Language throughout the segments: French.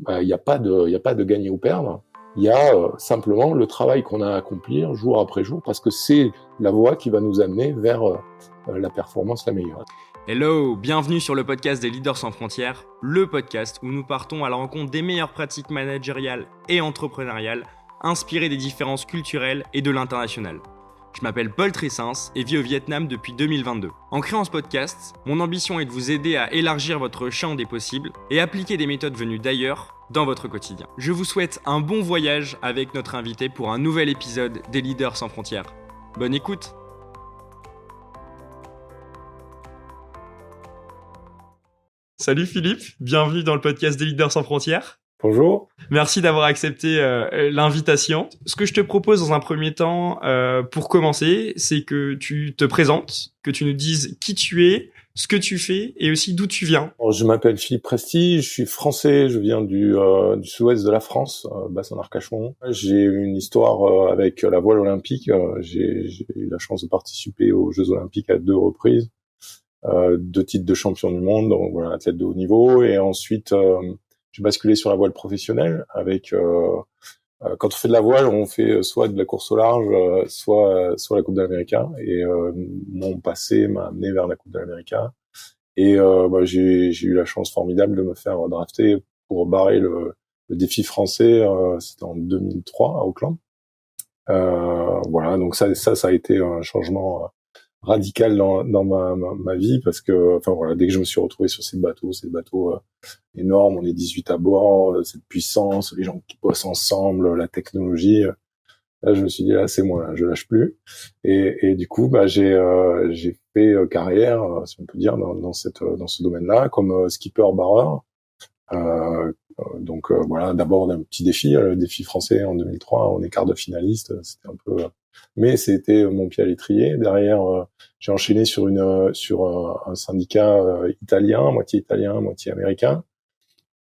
il n'y a pas de gagner ou perdre. Il y a simplement le travail qu'on a à accomplir jour après jour, parce que c'est la voie qui va nous amener vers la performance la meilleure. Hello, bienvenue sur le podcast des Leaders sans frontières, le podcast où nous partons à la rencontre des meilleures pratiques managériales et entrepreneuriales, inspirées des différences culturelles et de l'international. Je m'appelle Paul Tressens et vis au Vietnam depuis 2022. En créant ce podcast, mon ambition est de vous aider à élargir votre champ des possibles et appliquer des méthodes venues d'ailleurs dans votre quotidien. Je vous souhaite un bon voyage avec notre invité pour un nouvel épisode des Leaders sans frontières. Bonne écoute! Salut Philippe, bienvenue dans le podcast des Leaders sans frontières. Bonjour. Merci d'avoir accepté l'invitation. Ce que je te propose dans un premier temps, pour commencer, c'est que tu te présentes, que tu nous dises qui tu es, ce que tu fais et aussi d'où tu viens. Alors, je m'appelle Philippe Presti, je suis français, je viens du sud-ouest de la France, Bassin-Arcachon. J'ai une histoire avec la voile olympique. J'ai eu la chance de participer aux Jeux olympiques à 2 reprises. 2 titres de champion du monde, donc voilà, athlète de haut niveau. Et ensuite, j'ai basculé sur la voile professionnelle avec quand on fait de la voile, on fait soit de la course au large, soit la Coupe d'Amérique. Et mon passé m'a amené vers la Coupe d'Amérique. Et j'ai eu la chance formidable de me faire drafter pour barrer le défi français. C'était en 2003 à Auckland. Voilà, donc ça a été un changement radical dans ma vie, parce que enfin voilà, dès que je me suis retrouvé sur ces bateaux énormes, on est 18 à bord, cette puissance, les gens qui bossent ensemble, la technologie, là je me suis dit là c'est moi, là, je lâche plus. Et du coup j'ai fait carrière, si on peut dire, dans ce domaine-là, comme skipper barreur. Donc voilà, d'abord un petit défi, le défi français en 2003, on est quart de finaliste, c'était un peu, mais c'était mon pied à l'étrier. Derrière, j'ai enchaîné sur un syndicat italien, moitié américain.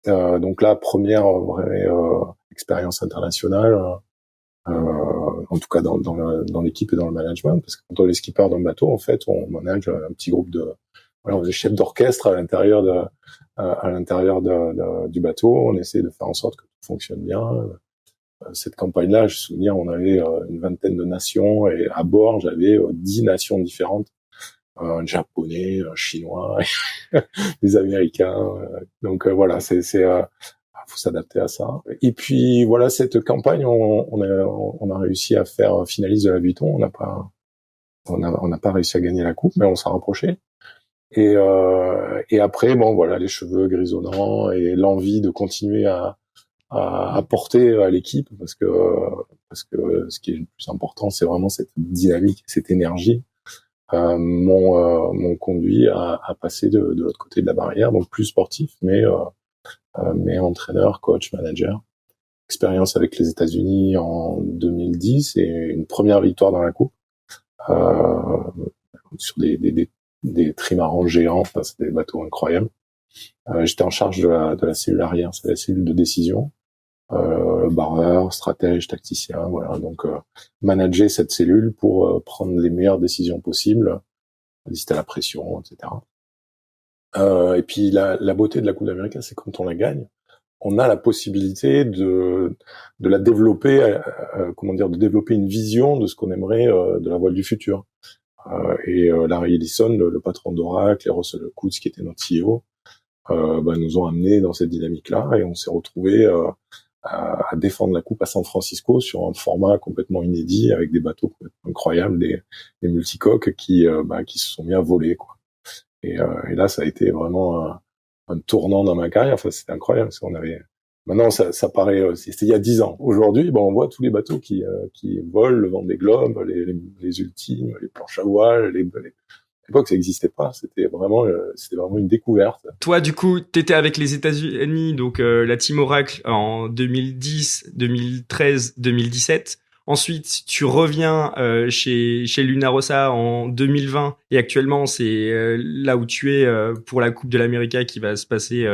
Donc là, première vraie expérience internationale, en tout cas dans l'équipe et dans le management, parce que quand on est skipper dans le bateau, en fait, on manage un petit groupe de, voilà, on est chef d'orchestre à l'intérieur du bateau. On essaie de faire en sorte que tout fonctionne bien. Cette campagne-là, je me souviens, on avait une vingtaine de nations, et à bord, j'avais 10 nations différentes. Un japonais, un chinois, des américains. Donc voilà, faut s'adapter à ça. Et puis voilà, cette campagne, on a réussi à faire finaliste de la Vuitton. On n'a pas réussi à gagner la coupe, mais on s'en rapproché. Et après, bon voilà, les cheveux grisonnants et l'envie de continuer à apporter à l'équipe, parce que ce qui est le plus important, c'est vraiment cette dynamique, cette énergie, m'ont conduit à passer de l'autre côté de la barrière, donc plus sportif, mais entraîneur, coach, manager. Expérience avec les États-Unis en 2010 et une première victoire dans la coupe, sur des trimarans géants. Enfin, c'est des bateaux incroyables. J'étais en charge de la cellule arrière, c'est la cellule de décision. Barreur, stratège, tacticien, voilà. Donc manager cette cellule pour prendre les meilleures décisions possibles, résister à la pression, etc. Et puis la beauté de la Coupe d'Amérique, c'est quand on la gagne, on a la possibilité de la développer, de développer une vision de ce qu'on aimerait de la voile du futur. Et Larry Ellison, le patron d'Oracle, et Russell Coutts, qui était notre CEO, nous ont amenés dans cette dynamique-là, et on s'est retrouvés à défendre la coupe à San Francisco sur un format complètement inédit, avec des bateaux incroyables, des multicoques qui se sont mis à voler, quoi. Et là, ça a été vraiment un tournant dans ma carrière. Enfin, c'était incroyable, parce qu'on avait, maintenant ça paraît, c'était il y a 10 ans. Aujourd'hui, on voit tous les bateaux qui volent, le Vendée Globe, les ultimes, les planches à voile, à l'époque, ça n'existait pas. C'était vraiment une découverte. Toi, du coup, t'étais avec les États-Unis, donc la Team Oracle en 2010, 2013, 2017. Ensuite, tu reviens chez Luna Rossa en 2020, et actuellement, c'est là où tu es pour la Coupe de l'Amérique qui va se passer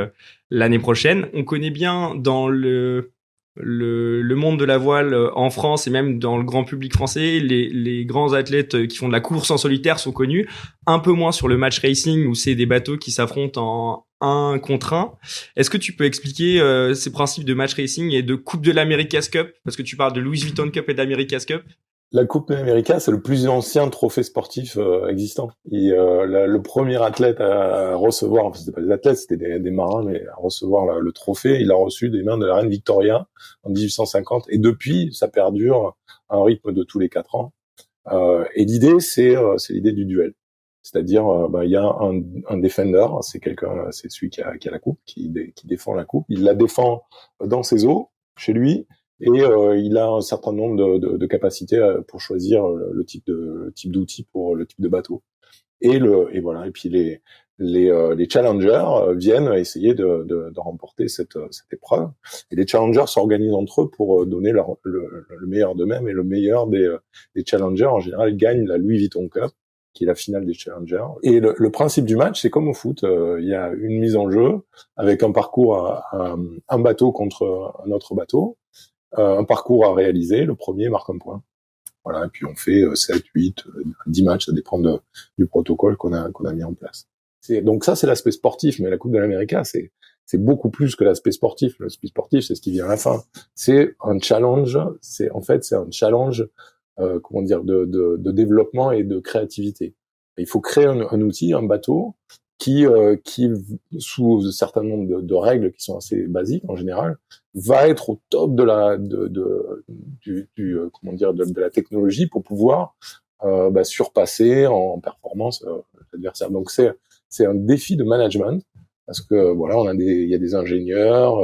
l'année prochaine. On connaît bien dans le le monde de la voile en France et même dans le grand public français, les grands athlètes qui font de la course en solitaire sont connus, un peu moins sur le match racing où c'est des bateaux qui s'affrontent en un contre un. Est-ce que tu peux expliquer ces principes de match racing et de Coupe de l'America's Cup, parce que tu parles de Louis Vuitton Cup et d'America's Cup? La Coupe América, c'est le plus ancien trophée sportif existant. Le premier athlète à recevoir, enfin, c'était pas des athlètes, c'était des marins, mais à recevoir le trophée, il l'a reçu des mains de la reine Victoria en 1850. Et depuis, ça perdure à un rythme de tous les 4 ans. Et l'idée, c'est l'idée du duel. C'est-à-dire, il y a un defender, c'est celui qui a la coupe, qui défend la coupe. Il la défend dans ses eaux, chez lui. Et il a un certain nombre de capacités pour choisir le type d'outil pour le type de bateau. Et voilà. Et puis les challengers viennent essayer de remporter cette épreuve. Et les challengers s'organisent entre eux pour donner le meilleur d'eux-mêmes. Et le meilleur des challengers en général gagne la Louis Vuitton Cup, qui est la finale des challengers. Et le principe du match, c'est comme au foot. Il y a une mise en jeu avec un parcours un bateau contre un autre bateau. Un parcours à réaliser, le premier marque un point. Voilà, et puis on fait 7, 8, 10 matchs, ça dépend du protocole qu'on a mis en place. Donc ça, c'est l'aspect sportif, mais la Coupe de l'Amérique, c'est beaucoup plus que l'aspect sportif. L'aspect sportif, c'est ce qui vient à la fin. C'est un challenge, c'est un challenge, de développement et de créativité. Il faut créer un outil, un bateau, qui sous un certain nombre de règles qui sont assez basiques en général, va être au top de la technologie pour pouvoir surpasser en performance l'adversaire. Donc c'est un défi de management parce que voilà, il y a des ingénieurs.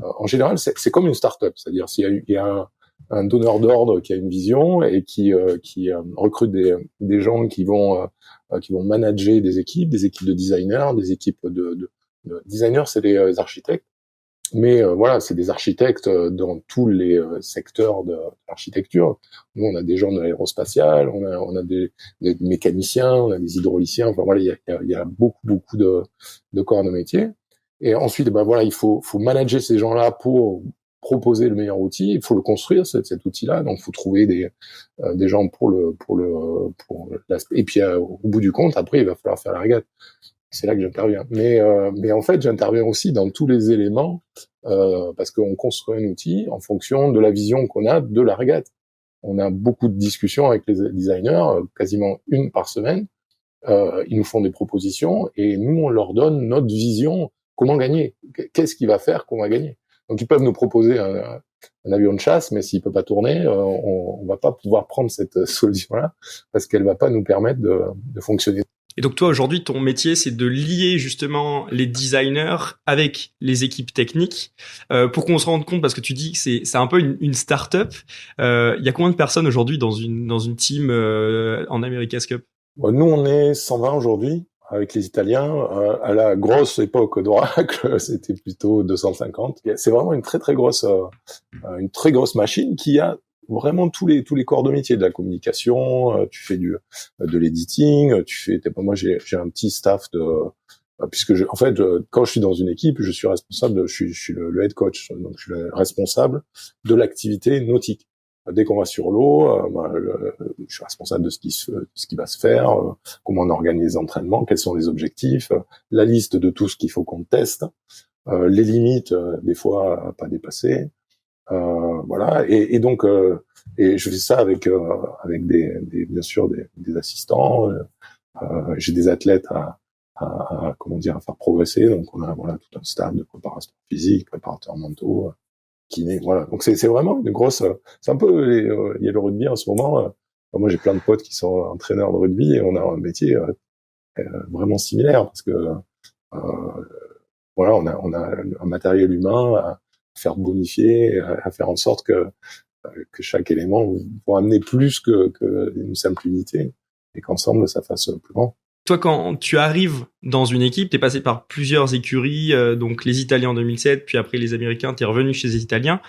En général, c'est comme une start-up, c'est-à-dire s'il y a un donneur d'ordre qui a une vision et qui recrute des gens qui vont manager des équipes de designers, des équipes de designers, c'est des architectes. Mais voilà, c'est des architectes dans tous les secteurs de l'architecture. Nous, on a des gens de l'aérospatial, on a des mécaniciens, on a des hydrauliciens. Enfin voilà, il y a beaucoup de corps de métier. Et ensuite, voilà, il faut manager ces gens-là pour proposer le meilleur outil. Il faut le construire cet outil-là. Donc, il faut trouver des gens pour l'aspect. Et puis, au bout du compte, après, il va falloir faire la régate. C'est là que j'interviens. Mais en fait, j'interviens aussi dans tous les éléments parce qu'on construit un outil en fonction de la vision qu'on a de la régate. On a beaucoup de discussions avec les designers, quasiment une par semaine. Ils nous font des propositions et nous, on leur donne notre vision. Comment gagner? Qu'est-ce qui va faire qu'on va gagner? Donc, ils peuvent nous proposer un avion de chasse, mais s'il peut pas tourner, on va pas pouvoir prendre cette solution-là parce qu'elle va pas nous permettre de fonctionner. Et donc toi, aujourd'hui, ton métier, c'est de lier justement les designers avec les équipes techniques pour qu'on se rende compte, parce que tu dis que c'est un peu une start-up. Il y a combien de personnes aujourd'hui dans une team en America's Cup? Nous, on est 120 aujourd'hui avec les Italiens. À la grosse époque d'Oracle, c'était plutôt 250. C'est vraiment une très grosse machine qui a vraiment tous les corps de métier, de la communication, tu fais de l'editing, moi j'ai un petit staff puisque quand je suis dans une équipe, je suis responsable, je suis le head coach, donc je suis le responsable de l'activité nautique. Dès qu'on va sur l'eau, je suis responsable de ce qui va se faire, comment on organise les entraînements, quels sont les objectifs, la liste de tout ce qu'il faut qu'on teste, les limites, des fois à pas dépasser. Voilà, et donc et je fais ça avec bien sûr des assistants. J'ai des athlètes à faire progresser. Donc on a tout un stade de préparation physique, préparateurs mentaux, kiné. Voilà, donc c'est vraiment une grosse. C'est un peu il y a le rugby en ce moment. Moi j'ai plein de potes qui sont entraîneurs de rugby et on a un métier vraiment similaire parce que voilà, on a un matériel humain à faire bonifier, à faire en sorte que chaque élément va amener plus que une simple unité et qu'ensemble ça fasse plus grand. Toi, quand tu arrives dans une équipe, t'es passé par plusieurs écuries, donc les Italiens en 2007, puis après les Américains, t'es revenu chez les Italiens.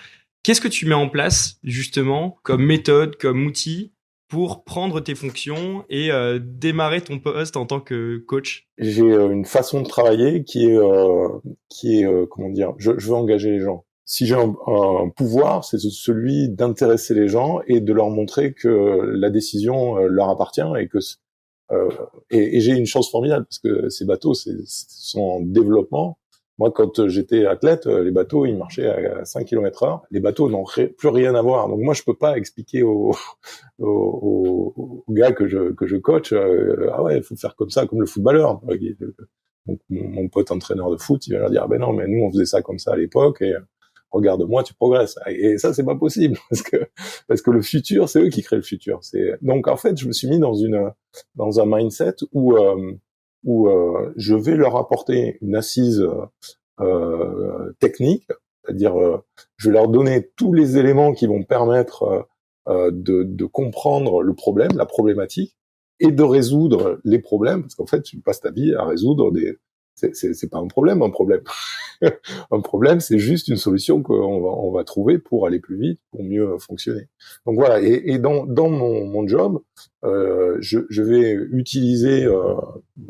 Qu'est-ce que tu mets en place justement comme méthode, comme outil pour prendre tes fonctions et démarrer ton poste en tant que coach? J'ai une façon de travailler qui est comment dire, je veux engager les gens. si j'ai un pouvoir, c'est celui d'intéresser les gens et de leur montrer que la décision leur appartient et que et j'ai une chance formidable parce que ces bateaux sont en développement. Moi, quand j'étais athlète, les bateaux, ils marchaient à 5 km/h. Les bateaux n'ont plus rien à voir. Donc moi, je peux pas expliquer aux gars que je coach, ah ouais, il faut faire comme ça, comme le footballeur. Donc mon pote entraîneur de foot, il va leur dire, ah ben non, mais nous, on faisait ça comme ça à l'époque et regarde-moi, tu progresses. Et ça, c'est pas possible parce que le futur, c'est eux qui créent le futur. Donc en fait, je me suis mis dans un mindset où je vais leur apporter une assise technique, c'est-à-dire je vais leur donner tous les éléments qui vont permettre de comprendre le problème, la problématique, et de résoudre les problèmes, parce qu'en fait, tu passes ta vie à résoudre c'est pas un problème. Un problème, c'est juste une solution on va trouver pour aller plus vite, pour mieux fonctionner. Donc voilà. Et dans mon job, je vais utiliser,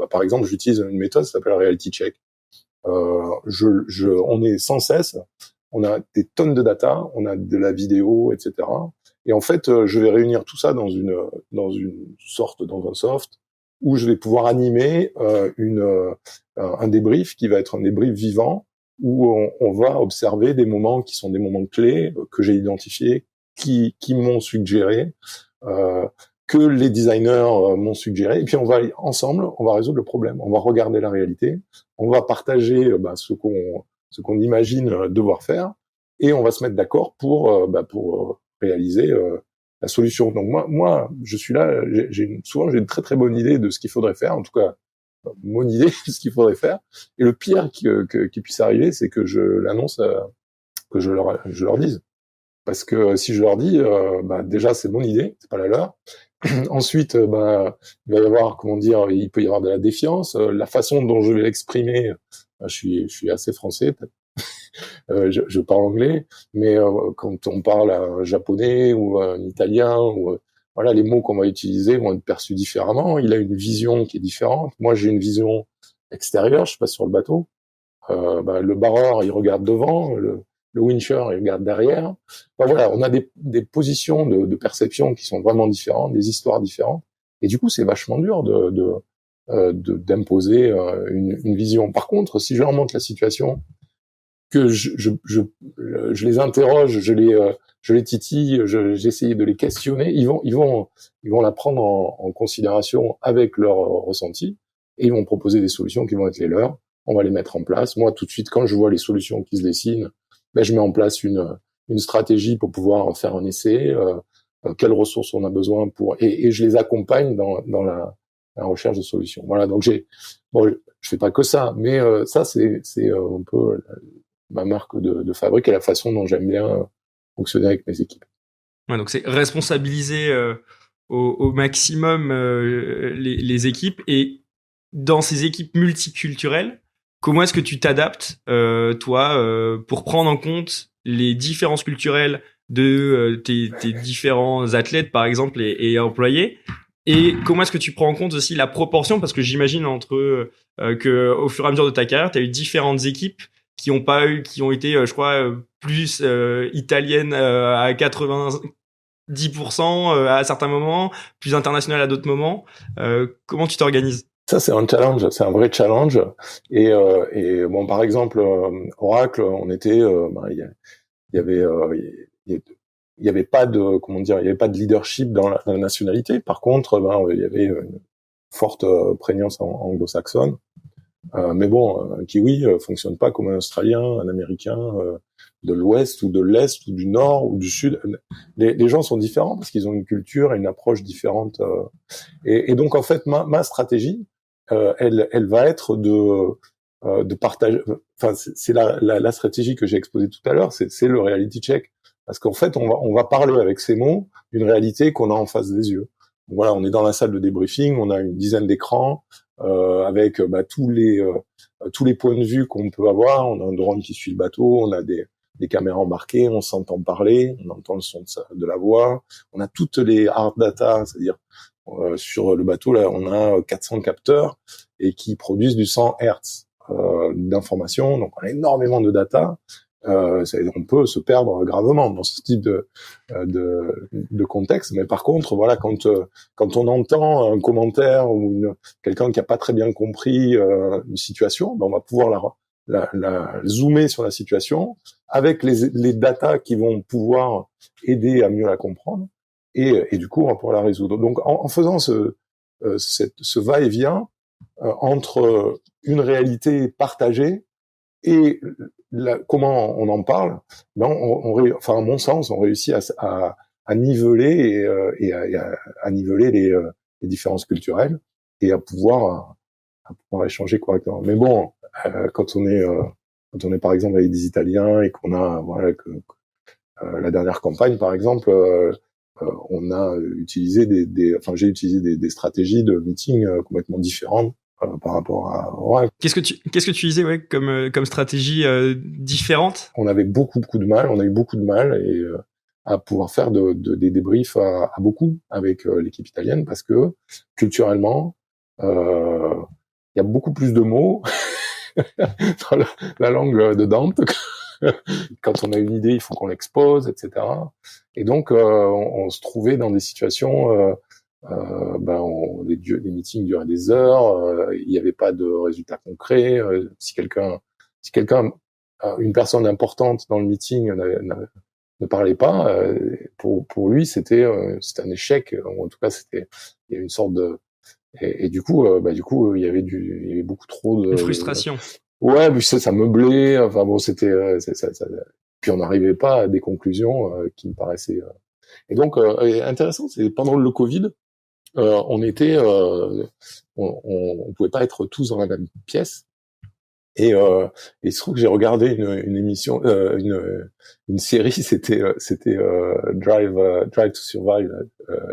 par exemple, j'utilise une méthode qui s'appelle Reality Check. On est sans cesse, on a des tonnes de data, on a de la vidéo, etc. Et en fait, je vais réunir tout ça dans un soft où je vais pouvoir animer un débrief qui va être un débrief vivant où on va observer des moments qui sont des moments clés que j'ai identifiés, qui m'ont suggéré, que les designers m'ont suggéré, et puis on va résoudre le problème, on va regarder la réalité, on va partager ce qu'on imagine devoir faire, et on va se mettre d'accord pour réaliser la solution. Donc moi, je suis là, souvent j'ai une très très bonne idée de ce qu'il faudrait faire, en tout cas mon idée de ce qu'il faudrait faire. Et le pire qui puisse arriver, c'est que je l'annonce, que je leur dise. Parce que si je leur dis, déjà c'est mon idée, c'est pas la leur. Ensuite, il va y avoir, il peut y avoir de la défiance. La façon dont je vais l'exprimer, je suis assez français, je parle anglais, mais quand on parle un japonais ou un italien, voilà, les mots qu'on va utiliser vont être perçus différemment. Il a une vision qui est différente. Moi, j'ai une vision extérieure. Je passe sur le bateau. Le barreur, il regarde devant. Le wincher, il regarde derrière. Voilà, on a des positions de perception qui sont vraiment différentes, des histoires différentes. Et du coup, c'est vachement dur d'imposer une vision. Par contre, si je leur montre la situation, que je les interroge, je les titille, j'essaye de les questionner, ils vont la prendre en considération avec leur ressenti et ils vont proposer des solutions qui vont être les leurs. On va les mettre en place. Moi, tout de suite, quand je vois les solutions qui se dessinent, je mets en place une stratégie pour pouvoir faire un essai, quelles ressources on a besoin et je les accompagne dans la recherche de solutions. Voilà, donc je fais pas que ça, mais ça c'est un peu ma marque de fabrique et la façon dont j'aime bien fonctionner avec mes équipes. Ouais, donc c'est responsabiliser au maximum les équipes. Et dans ces équipes multiculturelles, comment est-ce que tu t'adaptes, toi, pour prendre en compte les différences culturelles de tes différents athlètes, par exemple, et employés? Et comment est-ce que tu prends en compte aussi la proportion? Parce que j'imagine que au fur et à mesure de ta carrière, tu as eu différentes équipes qui ont été, je crois, plus italiennes à 90% à certains moments, plus internationales à d'autres moments. Comment tu t'organises? Ça, c'est un challenge, c'est un vrai challenge. Et bon, par exemple, Oracle, on était, il y avait pas de, il y avait pas de leadership dans la nationalité. Par contre, il y avait une forte prégnance anglo-saxonne. Mais bon, un Kiwi fonctionne pas comme un Australien, un Américain de l'Ouest ou de l'Est ou du Nord ou du Sud. Les gens sont différents parce qu'ils ont une culture et une approche différente. Et donc, en fait, ma stratégie, elle va être de partager. Enfin, c'est la stratégie que j'ai exposée tout à l'heure. C'est le reality check, parce qu'en fait, on va parler avec ces mots d'une réalité qu'on a en face des yeux. Donc, voilà, on est dans la salle de débriefing, on a une dizaine d'écrans avec tous les points de vue qu'on peut avoir. On a un drone qui suit le bateau, on a des caméras embarquées, on s'entend parler, on entend le son de la voix, on a toutes les hard data, c'est-à-dire sur le bateau, là, on a 400 capteurs et qui produisent du 100 Hertz d'informations. Donc, on a énormément de data. on peut se perdre gravement dans ce type de contexte. Mais par contre, voilà, quand on entend un commentaire ou quelqu'un qui a pas très bien compris une situation, ben on va pouvoir la zoomer sur la situation avec les datas qui vont pouvoir aider à mieux la comprendre et du coup on va pouvoir la résoudre. Donc en faisant ce va-et-vient entre une réalité partagée et comment on en parle, ben enfin à mon sens, on réussit à niveler à niveler les différences culturelles et à pouvoir échanger correctement. Mais bon, quand on est par exemple avec des Italiens et qu'on a la dernière campagne par exemple, on a utilisé j'ai utilisé des stratégies de meeting complètement différentes par rapport à Qu'est-ce que tu utilisais comme stratégie différente? On avait beaucoup de mal, on a eu beaucoup de mal et à pouvoir faire des débriefs à beaucoup avec l'équipe italienne parce que culturellement il y a beaucoup plus de mots dans la langue de Dante. Quand on a une idée, il faut qu'on l'expose, etc. Et donc, on se trouvait dans des situations, les meetings duraient des heures, il n'y avait pas de résultats concrets. Si quelqu'un, une personne importante dans le meeting ne parlait pas, pour lui, c'était un échec. En tout cas, il y a une sorte de et du coup, il y avait beaucoup trop de frustration. Ouais, mais ça meublait. Enfin bon, c'était puis on n'arrivait pas à des conclusions qui me paraissaient. Et donc, intéressant, c'est pendant le Covid, on était, on pouvait pas être tous dans la même pièce. Et il se trouve que j'ai regardé une émission, une série, c'était Drive to Survive.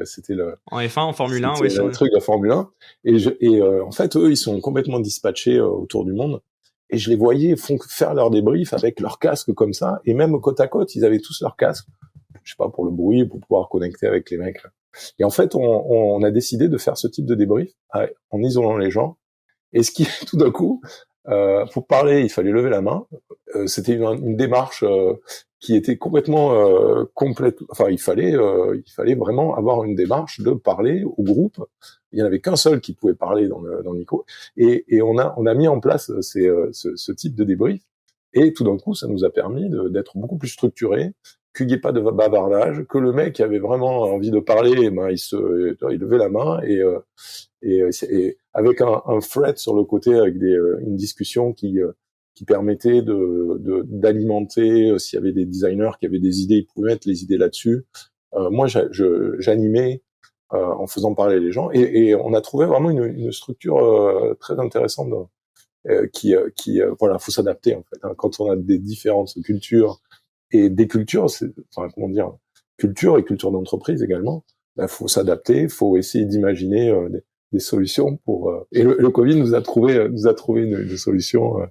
C'était en F1, en Formule 1, oui, c'est le truc de la Formule 1. Et en fait, eux, ils sont complètement dispatchés autour du monde. Et je les voyais faire leur débrief avec leur casque comme ça. Et même côte à côte, ils avaient tous leur casque. Je sais pas, pour le bruit, pour pouvoir connecter avec les mecs. Et en fait, on a décidé de faire ce type de débrief en isolant les gens. Et ce qui, tout d'un coup, pour parler, il fallait lever la main. C'était une démarche qui était complètement complète. Enfin, il fallait vraiment avoir une démarche de parler au groupe. Il y en avait qu'un seul qui pouvait parler dans le micro. Et on a mis en place ce type de débrief. Et tout d'un coup, ça nous a permis d'être beaucoup plus structurés, qu'il n'y ait pas de bavardage, que le mec qui avait vraiment envie de parler, il levait la main et avec un thread sur le côté avec une discussion qui permettait d'alimenter s'il y avait des designers qui avaient des idées, ils pouvaient mettre les idées là-dessus. Moi, j'animais en faisant parler les gens et on a trouvé vraiment une structure très intéressante voilà, faut s'adapter en fait. Hein. Quand on a des différentes cultures et des cultures, culture et culture d'entreprise également, faut s'adapter, faut essayer d'imaginer des solutions pour. Et le Covid nous a trouvé une solution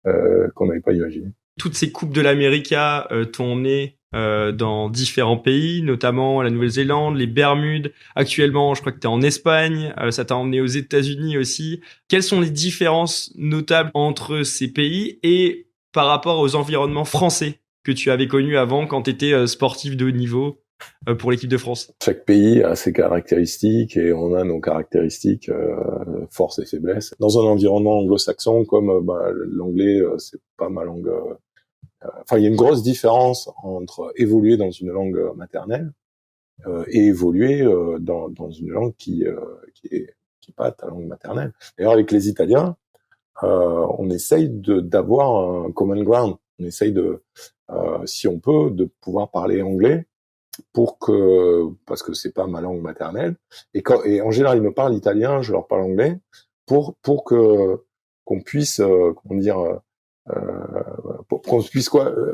qu'on n'avait pas imaginée. Toutes ces coupes de l'América t'ont né dans différents pays, notamment la Nouvelle-Zélande, les Bermudes. Actuellement, je crois que tu es en Espagne. Ça t'a emmené aux États-Unis aussi. Quelles sont les différences notables entre ces pays et par rapport aux environnements français que tu avais connus avant quand tu étais sportif de haut niveau pour l'équipe de France? Chaque pays a ses caractéristiques et on a nos caractéristiques, forces et faiblesses. Dans un environnement anglo-saxon comme l'anglais, c'est pas ma langue. Enfin, il y a une grosse différence entre évoluer dans une langue maternelle et évoluer dans une langue qui est pas ta langue maternelle. D'ailleurs, avec les Italiens, on essaye d'avoir un common ground. On essaye si on peut, de pouvoir parler anglais parce que c'est pas ma langue maternelle. Et en général, ils me parlent italien, je leur parle anglais pour qu'on puisse, pour qu'on puisse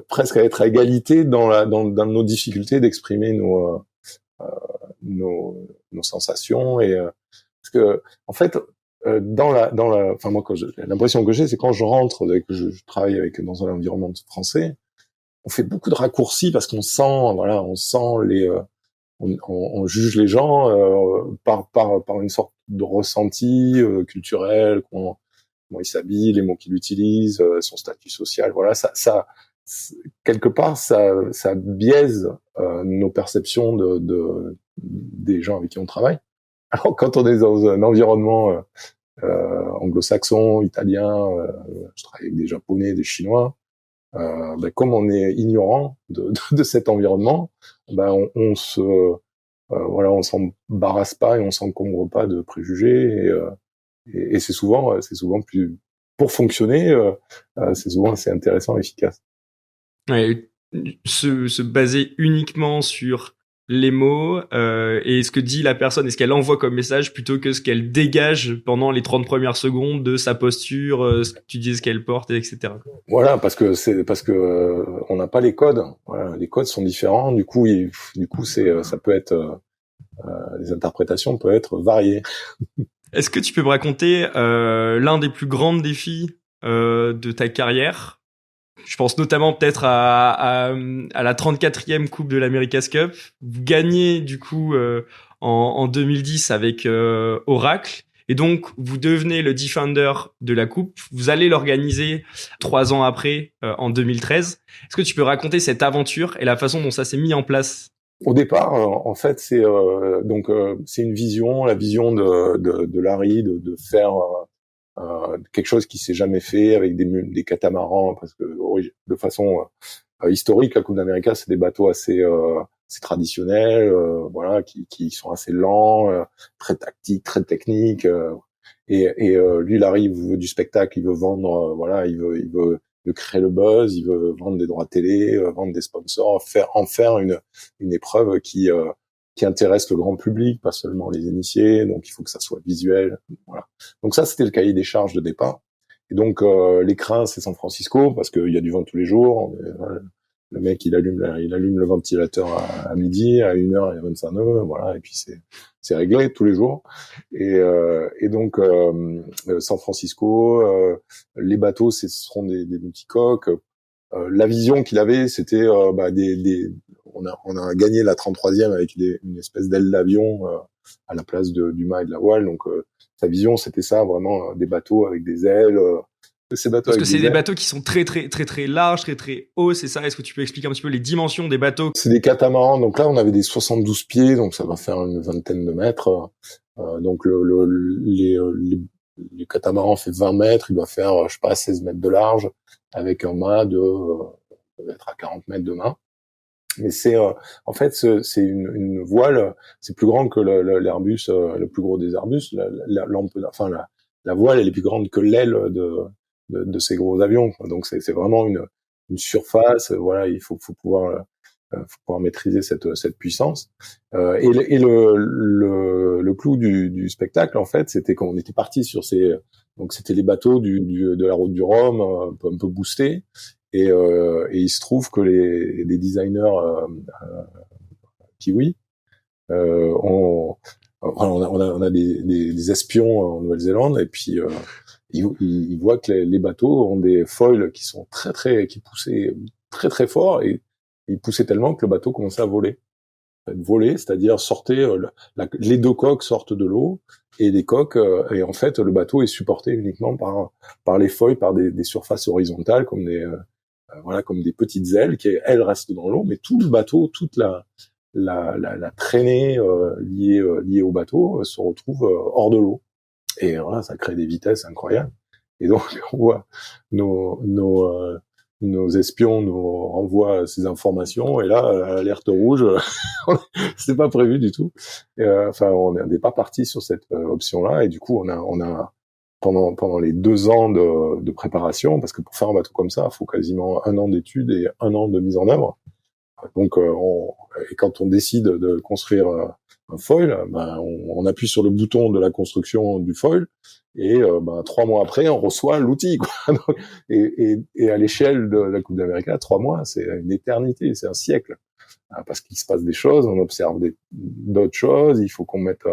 presque être à égalité dans nos difficultés d'exprimer nos sensations et parce que en fait enfin moi l'impression que j'ai c'est quand je rentre que je travaille dans un environnement français, on fait beaucoup de raccourcis parce qu'on sent on juge les gens par une sorte de ressenti culturel, comment il s'habille, les mots qu'il utilise, son statut social, voilà, ça quelque part, ça biaise nos perceptions des gens avec qui on travaille. Alors, quand on est dans un environnement anglo-saxon, italien, je travaille avec des Japonais, des Chinois, comme on est ignorant de cet environnement, on s'embarrasse pas et on s'encombre pas de préjugés et c'est souvent plus pour fonctionner, c'est souvent assez intéressant et efficace. Ouais, se baser uniquement sur les mots et ce que dit la personne et ce qu'elle envoie comme message plutôt que ce qu'elle dégage pendant les 30 premières secondes de sa posture, ce que tu dis, ce qu'elle porte, etc. Voilà, parce que on n'a pas les codes. Voilà, les codes sont différents. Du coup, ça peut être les interprétations peuvent être variées. Est-ce que tu peux me raconter l'un des plus grands défis de ta carrière? Je pense notamment peut-être à la 34e Coupe de l'America's Cup. Vous gagnez du coup en 2010 avec Oracle. Et donc, vous devenez le Defender de la Coupe. Vous allez l'organiser 3 ans après, en 2013. Est-ce que tu peux raconter cette aventure et la façon dont ça s'est mis en place? Au départ, en fait, c'est une vision, la vision de Larry de faire quelque chose qui s'est jamais fait avec des catamarans, parce que de façon historique, la Coupe d'Amérique, c'est des bateaux assez traditionnels, voilà, qui sont assez lents, très tactiques, très techniques. Et lui, Larry, il veut du spectacle, il veut vendre, voilà, il veut créer le buzz, il veut vendre des droits télé, vendre des sponsors, faire une épreuve qui intéresse le grand public, pas seulement les initiés. Donc il faut que ça soit visuel, voilà. Donc ça, c'était le cahier des charges de départ. Et donc l'écrin, c'est San Francisco parce qu'il y a du vent tous les jours. Le mec, il allume le ventilateur à midi, à 1h, il y a 25 nœuds, voilà, et puis c'est réglé tous les jours. Et donc San Francisco, les bateaux, ce seront des multicoques. La vision qu'il avait, c'était on a gagné la 33e avec une espèce d'aile d'avion à la place du mât et de la voile. Donc sa vision, c'était ça, vraiment des bateaux avec des ailes. Ces bateaux Parce que c'est des bateaux qui sont très très très très larges, très très hauts, c'est ça? Est-ce que tu peux expliquer un petit peu les dimensions des bateaux? C'est des catamarans. Donc là, on avait des 72 pieds, donc ça va faire une vingtaine de mètres. Donc les catamarans fait 20 mètres, il doit faire, je sais pas, 16 mètres de large, avec un mât de être à 40 mètres de mât. Mais en fait, c'est une voile, c'est plus grand que l'Airbus, le plus gros des Airbus. La voile, elle est plus grande que l'aile de ces gros avions. Donc c'est vraiment une surface. Voilà, il faut pouvoir maîtriser cette puissance. Et le clou du spectacle, en fait, c'était qu'on était parti sur donc c'était les bateaux de la route du Rhum, un peu boostés. Et il se trouve que les designers kiwis, on a des espions en Nouvelle-Zélande, et puis ils voient que les bateaux ont des foils qui sont qui poussaient très très fort, et ils poussaient tellement que le bateau commençait à voler. Voler, c'est-à-dire les deux coques sortent de l'eau, et les coques, et en fait le bateau est supporté uniquement par les foils, par des surfaces horizontales comme comme des petites ailes qui, elles, restent dans l'eau, mais tout le bateau, toute la traînée liée au bateau se retrouve hors de l'eau. Et voilà, ça crée des vitesses incroyables. Et donc, on voit nos espions nous renvoient ces informations, et là, alerte rouge, c'était pas prévu du tout. On n'est pas parti sur cette option-là, et du coup, on a pendant les 2 ans de préparation, parce que pour faire un bateau comme ça, il faut quasiment 1 an d'études et 1 an de mise en œuvre. Donc, et quand on décide de construire un foil, on appuie sur le bouton de la construction du foil, et 3 mois après, on reçoit l'outil, quoi. Et à l'échelle de la Coupe d'Amérique, 3 mois, c'est une éternité, c'est un siècle, parce qu'il se passe des choses, on observe d'autres choses, il faut qu'on mette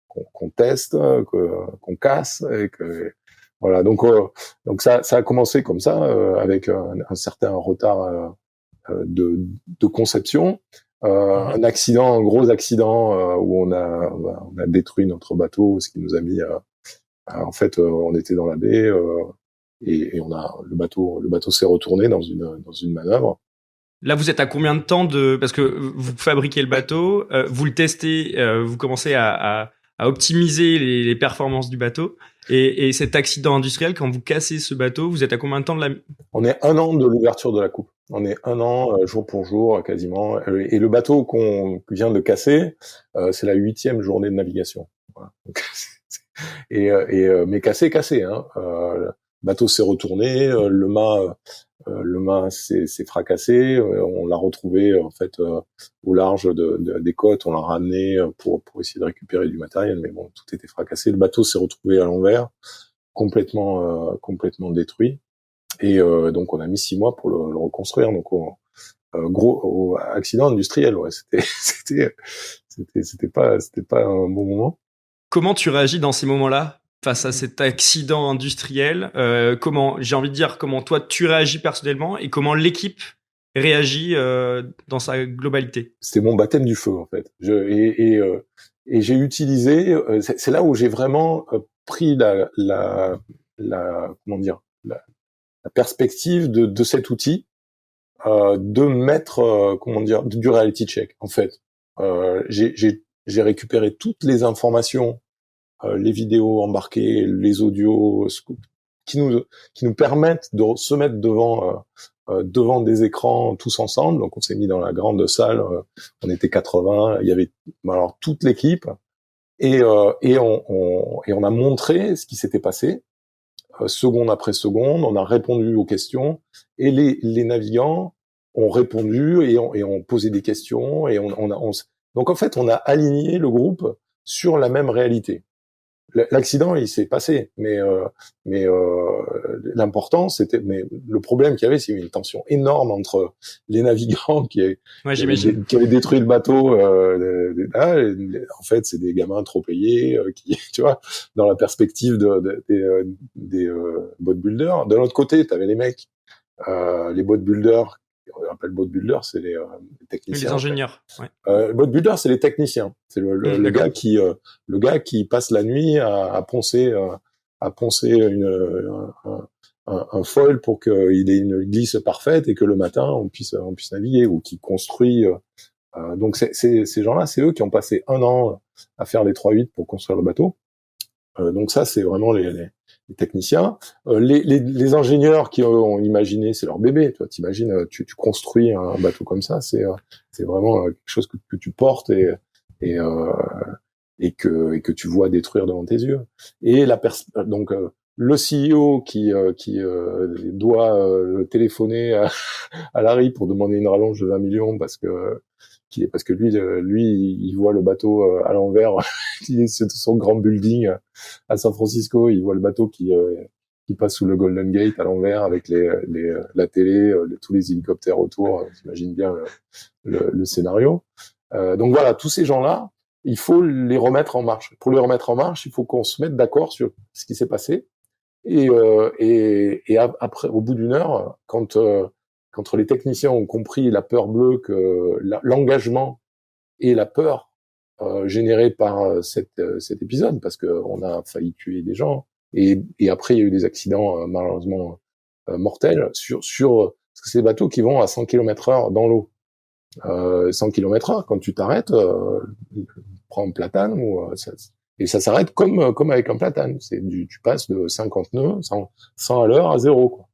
qu'on teste, qu'on casse, et que voilà. Donc ça a commencé comme ça, avec un certain retard de conception, un gros accident où on a détruit notre bateau, ce qui nous a mis en fait on était dans la baie, et on a le bateau s'est retourné dans une manœuvre. Là, vous êtes à combien de temps parce que vous fabriquez le bateau, vous le testez, vous commencez à optimiser les performances du bateau, et cet accident industriel, quand vous cassez ce bateau, vous êtes à combien de temps de la... On est 1 an de l'ouverture de la coupe. On est 1 an, jour pour jour, quasiment. Et le bateau qu'on vient de casser, c'est la 8e journée de navigation. Voilà. Donc, mais cassé, hein. Le bateau s'est retourné, le mât s'est fracassé, on l'a retrouvé en fait au large des côtes, on l'a ramené pour essayer de récupérer du matériel, mais bon, tout était fracassé. Le bateau s'est retrouvé à l'envers, complètement détruit, et donc on a mis 6 mois pour le reconstruire. Donc gros accident industriel, ouais, c'était pas un bon moment. Comment tu réagis dans ces moments-là face à cet accident industriel? Comment, j'ai envie de dire, comment toi tu réagis personnellement et comment l'équipe réagit dans sa globalité? C'était mon baptême du feu en fait. Et j'ai utilisé, c'est là où j'ai vraiment pris la comment dire, la perspective de cet outil, de mettre comment dire, du reality check en fait. J'ai récupéré toutes les informations, les vidéos embarquées, les audios, qui nous permettent de se mettre devant des écrans tous ensemble. Donc on s'est mis dans la grande salle, on était 80, il y avait alors toute l'équipe, et on a montré ce qui s'était passé, seconde après seconde. On a répondu aux questions, et les navigants ont répondu et ont posé des questions, et donc en fait on a aligné le groupe sur la même réalité. L'accident, il s'est passé, mais l'important, mais le problème qu'il y avait, c'est une tension énorme entre les navigants qui avaient détruit le bateau. En fait, c'est des gamins trop payés, qui, tu vois, dans la perspective des boatbuilders. De l'autre côté, t'avais les mecs, les boatbuilders. On appelle boatbuilder, c'est les techniciens. Les ingénieurs. Ouais. Boatbuilder, c'est les techniciens. C'est le gars qui passe la nuit à poncer un foil pour qu'il ait une glisse parfaite et que le matin on puisse naviguer, ou qui construit. Donc ces gens-là, c'est eux qui ont passé 1 an à faire les 3-8 pour construire le bateau. Donc ça, c'est vraiment les techniciens. Les ingénieurs qui ont imaginé, c'est leur bébé. Toi, t'imagines, tu construis un bateau comme ça, c'est vraiment quelque chose que tu portes et que tu vois détruire devant tes yeux. Et donc le CEO qui doit téléphoner à Larry pour demander une rallonge de 20 millions parce que lui il voit le bateau à l'envers. Il est sur son grand building à San Francisco, il voit le bateau qui passe sous le Golden Gate à l'envers avec la télé, tous les hélicoptères autour. T'imagines bien le scénario. Donc voilà, tous ces gens-là, il faut les remettre en marche. Pour les remettre en marche, il faut qu'on se mette d'accord sur ce qui s'est passé. Et après, au bout d'1 heure, quand les techniciens ont compris la peur bleue, que l'engagement et la peur générée par cet épisode, parce que on a failli tuer des gens, et après il y a eu des accidents malheureusement mortels sur parce que c'est des bateaux qui vont à 100 km/h dans l'eau. 100 km/h, quand tu t'arrêtes, prends un platane et ça s'arrête comme avec un platane. Tu passes de 50 nœuds, 100 à l'heure à 0, quoi.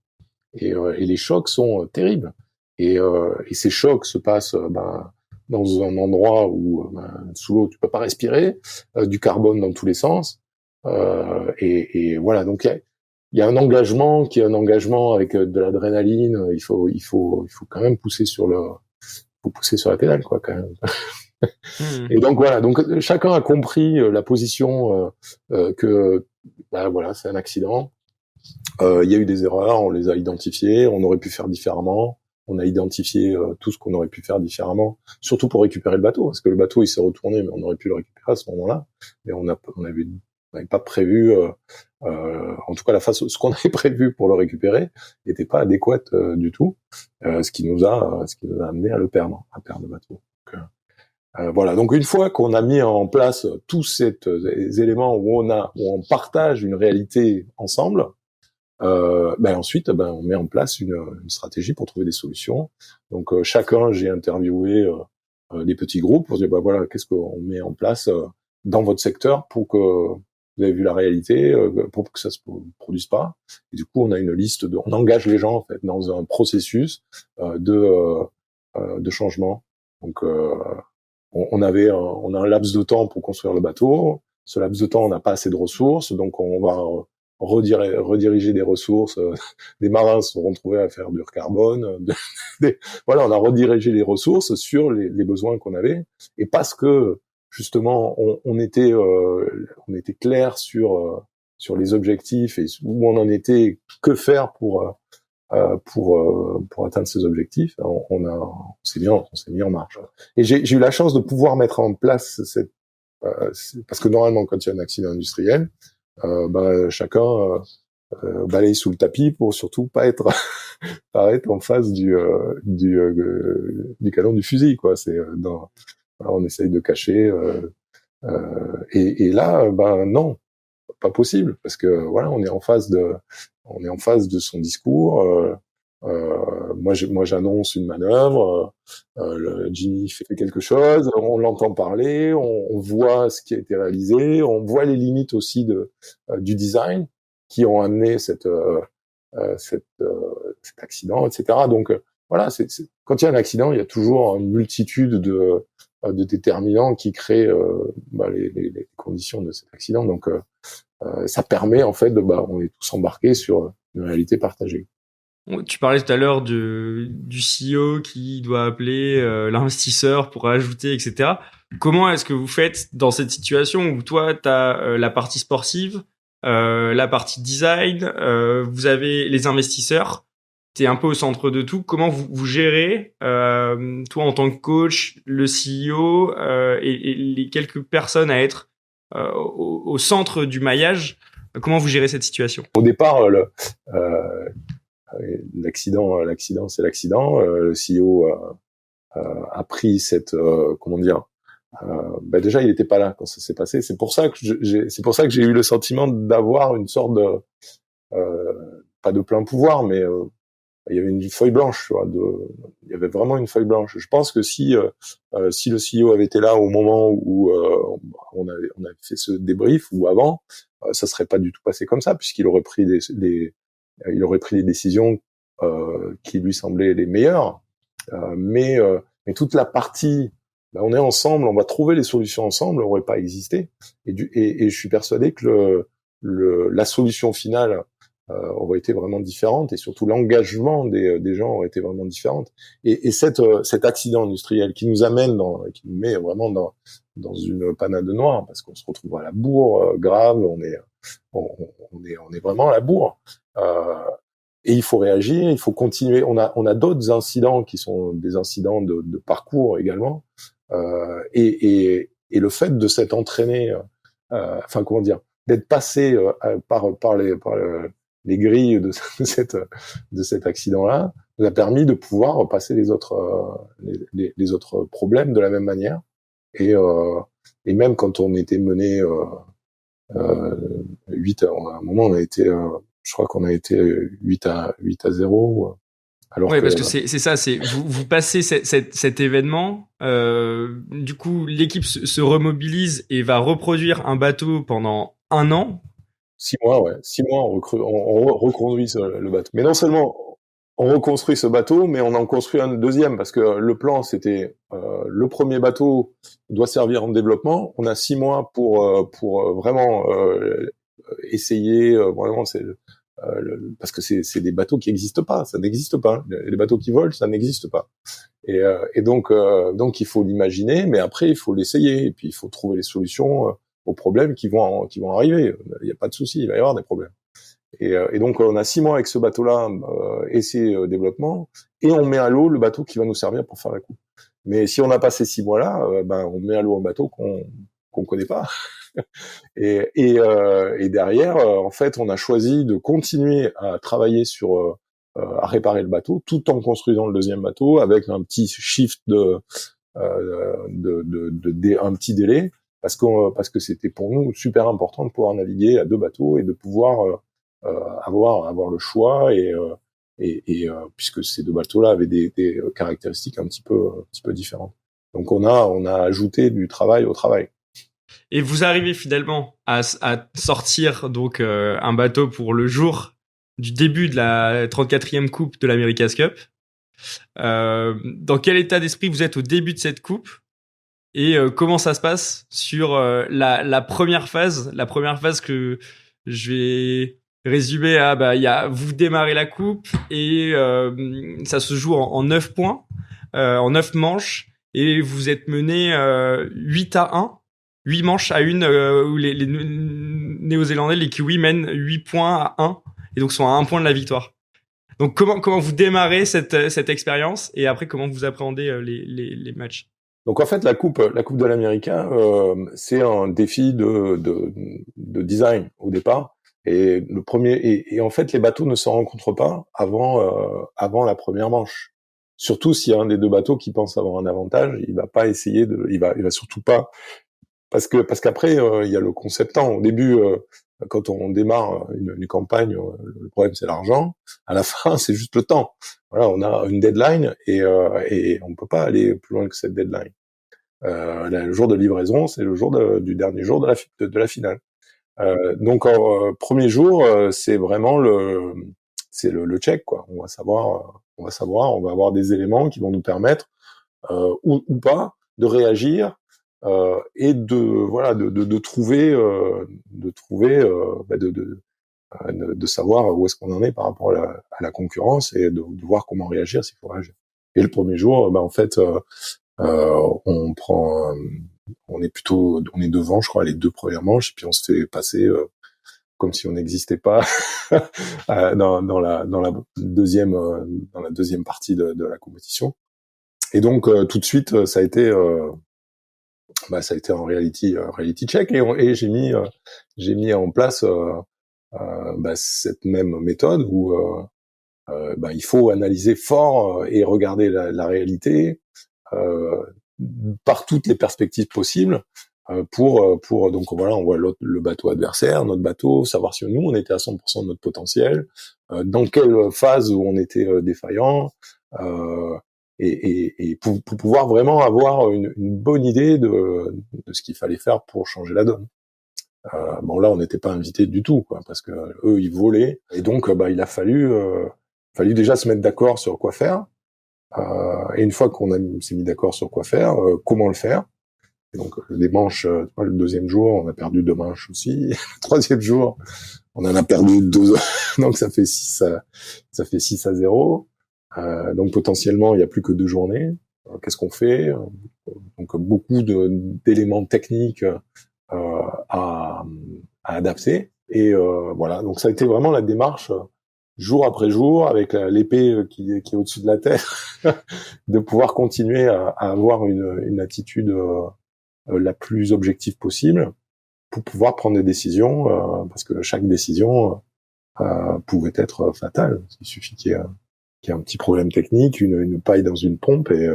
Et les chocs sont terribles. Et ces chocs se passent dans un endroit où sous l'eau tu peux pas respirer, du carbone dans tous les sens. Et voilà, donc il y a un engagement qui est un engagement avec de l'adrénaline. Il faut quand même pousser sur la pédale, quoi, quand même. Et donc voilà, donc chacun a compris la position que voilà, c'est un accident. Il y a eu des erreurs, on les a identifiées, on aurait pu faire différemment. On a identifié tout ce qu'on aurait pu faire différemment, surtout pour récupérer le bateau, parce que le bateau il s'est retourné, mais on aurait pu le récupérer à ce moment-là. Mais on n'avait pas prévu, en tout cas ce qu'on avait prévu pour le récupérer n'était pas adéquat du tout, ce qui nous a amené à perdre le bateau. Donc, voilà. Donc une fois qu'on a mis en place tous ces éléments où on partage une réalité ensemble, Ensuite, on met en place une stratégie pour trouver des solutions. Donc chacun, j'ai interviewé des petits groupes pour dire voilà, qu'est-ce qu'on met en place dans votre secteur pour que vous avez vu la réalité, pour que ça se produise pas. Et du coup, on a une liste on engage les gens en fait dans un processus de changement. Donc on a un laps de temps pour construire le bateau. Ce laps de temps, on n'a pas assez de ressources, donc on va rediriger des ressources. Des marins se sont retrouvés à faire du carbone. Voilà, on a redirigé les ressources sur les besoins qu'on avait. Et parce que justement, on était clair sur les objectifs et où on en était, que faire pour atteindre ces objectifs, on s'est mis en marche. Et j'ai eu la chance de pouvoir mettre en place parce que normalement, quand il y a un accident industriel, chacun balaye sous le tapis pour surtout pas être en face du canon du fusil, quoi. On essaye de cacher. Et là, non, pas possible, parce que voilà, on est en face de son discours. Moi, j'annonce une manœuvre, le Jimmy fait quelque chose, on l'entend parler, on voit ce qui a été réalisé, on voit les limites aussi du design qui ont amené cet accident, etc. Donc voilà, quand il y a un accident, il y a toujours une multitude de déterminants qui créent les conditions de cet accident. Donc ça permet en fait on est tous embarqués sur une réalité partagée. Tu parlais tout à l'heure du CEO qui doit appeler l'investisseur pour ajouter, etc. Comment est-ce que vous faites dans cette situation où toi, tu as la partie sportive, la partie design, vous avez les investisseurs, tu es un peu au centre de tout. Comment vous gérez, toi en tant que coach, le CEO et les quelques personnes à être au centre du maillage? Comment vous gérez cette situation? Au départ, l'accident, c'est l'accident. Le CEO a pris cette, déjà, il n'était pas là quand ça s'est passé. C'est pour ça que j'ai eu le sentiment d'avoir une sorte de, pas de plein pouvoir, mais il y avait une feuille blanche, tu vois, il y avait vraiment une feuille blanche. Je pense que si le CEO avait été là au moment où on avait fait ce débrief ou avant, ça serait pas du tout passé comme ça, puisqu'il aurait pris il aurait pris les décisions qui lui semblaient les meilleures. Mais toute la partie, on est ensemble, on va trouver les solutions ensemble, n'aurait pas existé. Et je suis persuadé que la solution finale aurait été vraiment différente, et surtout l'engagement des gens aurait été vraiment différente. Et cet accident industriel qui nous amène qui nous met vraiment dans une panade noire, parce qu'on se retrouve à la bourre grave, on est vraiment à la bourre. Et il faut réagir, il faut continuer. On a d'autres incidents qui sont des incidents de parcours également. Et le fait de s'être entraîné, d'être passé par les grilles de cet accident-là, nous a permis de pouvoir passer les autres problèmes de la même manière. Et même quand on était mené 8 à un moment, on a été je crois qu'on a été 8 à 0. Alors parce que c'est ça, vous passez cet événement, du coup l'équipe se remobilise et va reproduire un bateau pendant 1 an. 6 mois, ouais. 6 mois, on reconduit le bateau. Mais non seulement on reconstruit ce bateau, mais on en construit un deuxième, parce que le plan, c'était le premier bateau doit servir en développement. On a 6 mois pour vraiment essayer, vraiment, parce que c'est des bateaux qui n'existent pas, ça n'existe pas. Les bateaux qui volent, ça n'existe pas. Et donc il faut l'imaginer, mais après il faut l'essayer, et puis il faut trouver les solutions aux problèmes qui vont arriver. Il n'y a pas de souci, il va y avoir des problèmes. Et donc on a 6 mois avec ce bateau-là et ses développements, et on met à l'eau le bateau qui va nous servir pour faire la coupe. Mais si on n'a pas ces 6 mois-là, on met à l'eau un bateau qu'on connaît pas. Et derrière, en fait, on a choisi de continuer à travailler sur à réparer le bateau, tout en construisant le deuxième bateau avec un petit shift un petit délai, parce que c'était pour nous super important de pouvoir naviguer à 2 bateaux et de pouvoir avoir le choix et puisque ces deux bateaux-là avaient des caractéristiques un petit peu différentes. Donc on a ajouté du travail au travail. Et vous arrivez finalement à sortir donc un bateau pour le jour du début de la 34e Coupe de l'America's Cup. Dans quel état d'esprit vous êtes au début de cette coupe et comment ça se passe sur la première phase que je vais résumer à vous démarrez la coupe et ça se joue en 9 points, en 9 manches et vous êtes mené 8-1, 8 manches à une où les Néo-Zélandais, les Kiwis mènent 8 points à 1 et donc sont à 1 point de la victoire. Donc comment vous démarrez cette expérience et après comment vous appréhendez les matchs? Donc en fait la coupe de l'Américain c'est un défi de design au départ et le premier et en fait les bateaux ne se rencontrent pas avant la première manche. Surtout s'il y a un des deux bateaux qui pense avoir un avantage, il va pas essayer il va surtout pas parce qu'après il y a le conceptant au début quand on démarre une campagne, le problème c'est l'argent. À la fin, c'est juste le temps. Voilà, on a une deadline et on peut pas aller plus loin que cette deadline. Le jour de livraison, c'est le jour du dernier jour de la finale. Donc, premier jour, c'est vraiment le check, quoi. On va avoir des éléments qui vont nous permettre ou pas de réagir et de trouver de savoir où est-ce qu'on en est par rapport à la concurrence et de voir comment réagir s'il faut réagir. Et le premier jour, en fait, on est devant, je crois, les 2 premières manches, et puis on se fait passer comme si on n'existait pas dans la deuxième partie de la compétition. Et donc tout de suite, ça a été un reality check et j'ai mis en place cette même méthode où il faut analyser fort et regarder la réalité par toutes les perspectives possibles pour donc voilà, on voit le bateau adversaire, notre bateau, savoir si nous on était à 100% de notre potentiel, dans quelle phase où on était défaillant et pour pouvoir vraiment avoir une bonne idée de ce qu'il fallait faire pour changer la donne. Là on n'était pas invités du tout, quoi, parce que eux ils volaient et donc il a fallu déjà se mettre d'accord sur quoi faire. Et une fois qu'on s'est mis d'accord sur quoi faire, comment le faire. Et donc les manches, le deuxième jour, on a perdu 2 manches aussi. Le troisième jour, on en a perdu 2. Donc ça fait 6-0. Donc potentiellement, il n'y a plus que 2 journées. Qu'est-ce qu'on fait? Donc beaucoup d'éléments techniques à adapter. Et voilà. Donc ça a été vraiment la démarche jour après jour, avec l'épée qui est au-dessus de la tête, de pouvoir continuer à avoir une attitude la plus objective possible pour pouvoir prendre des décisions, parce que chaque décision pouvait être fatale. Il suffit qu'il y ait un petit problème technique, une paille dans une pompe et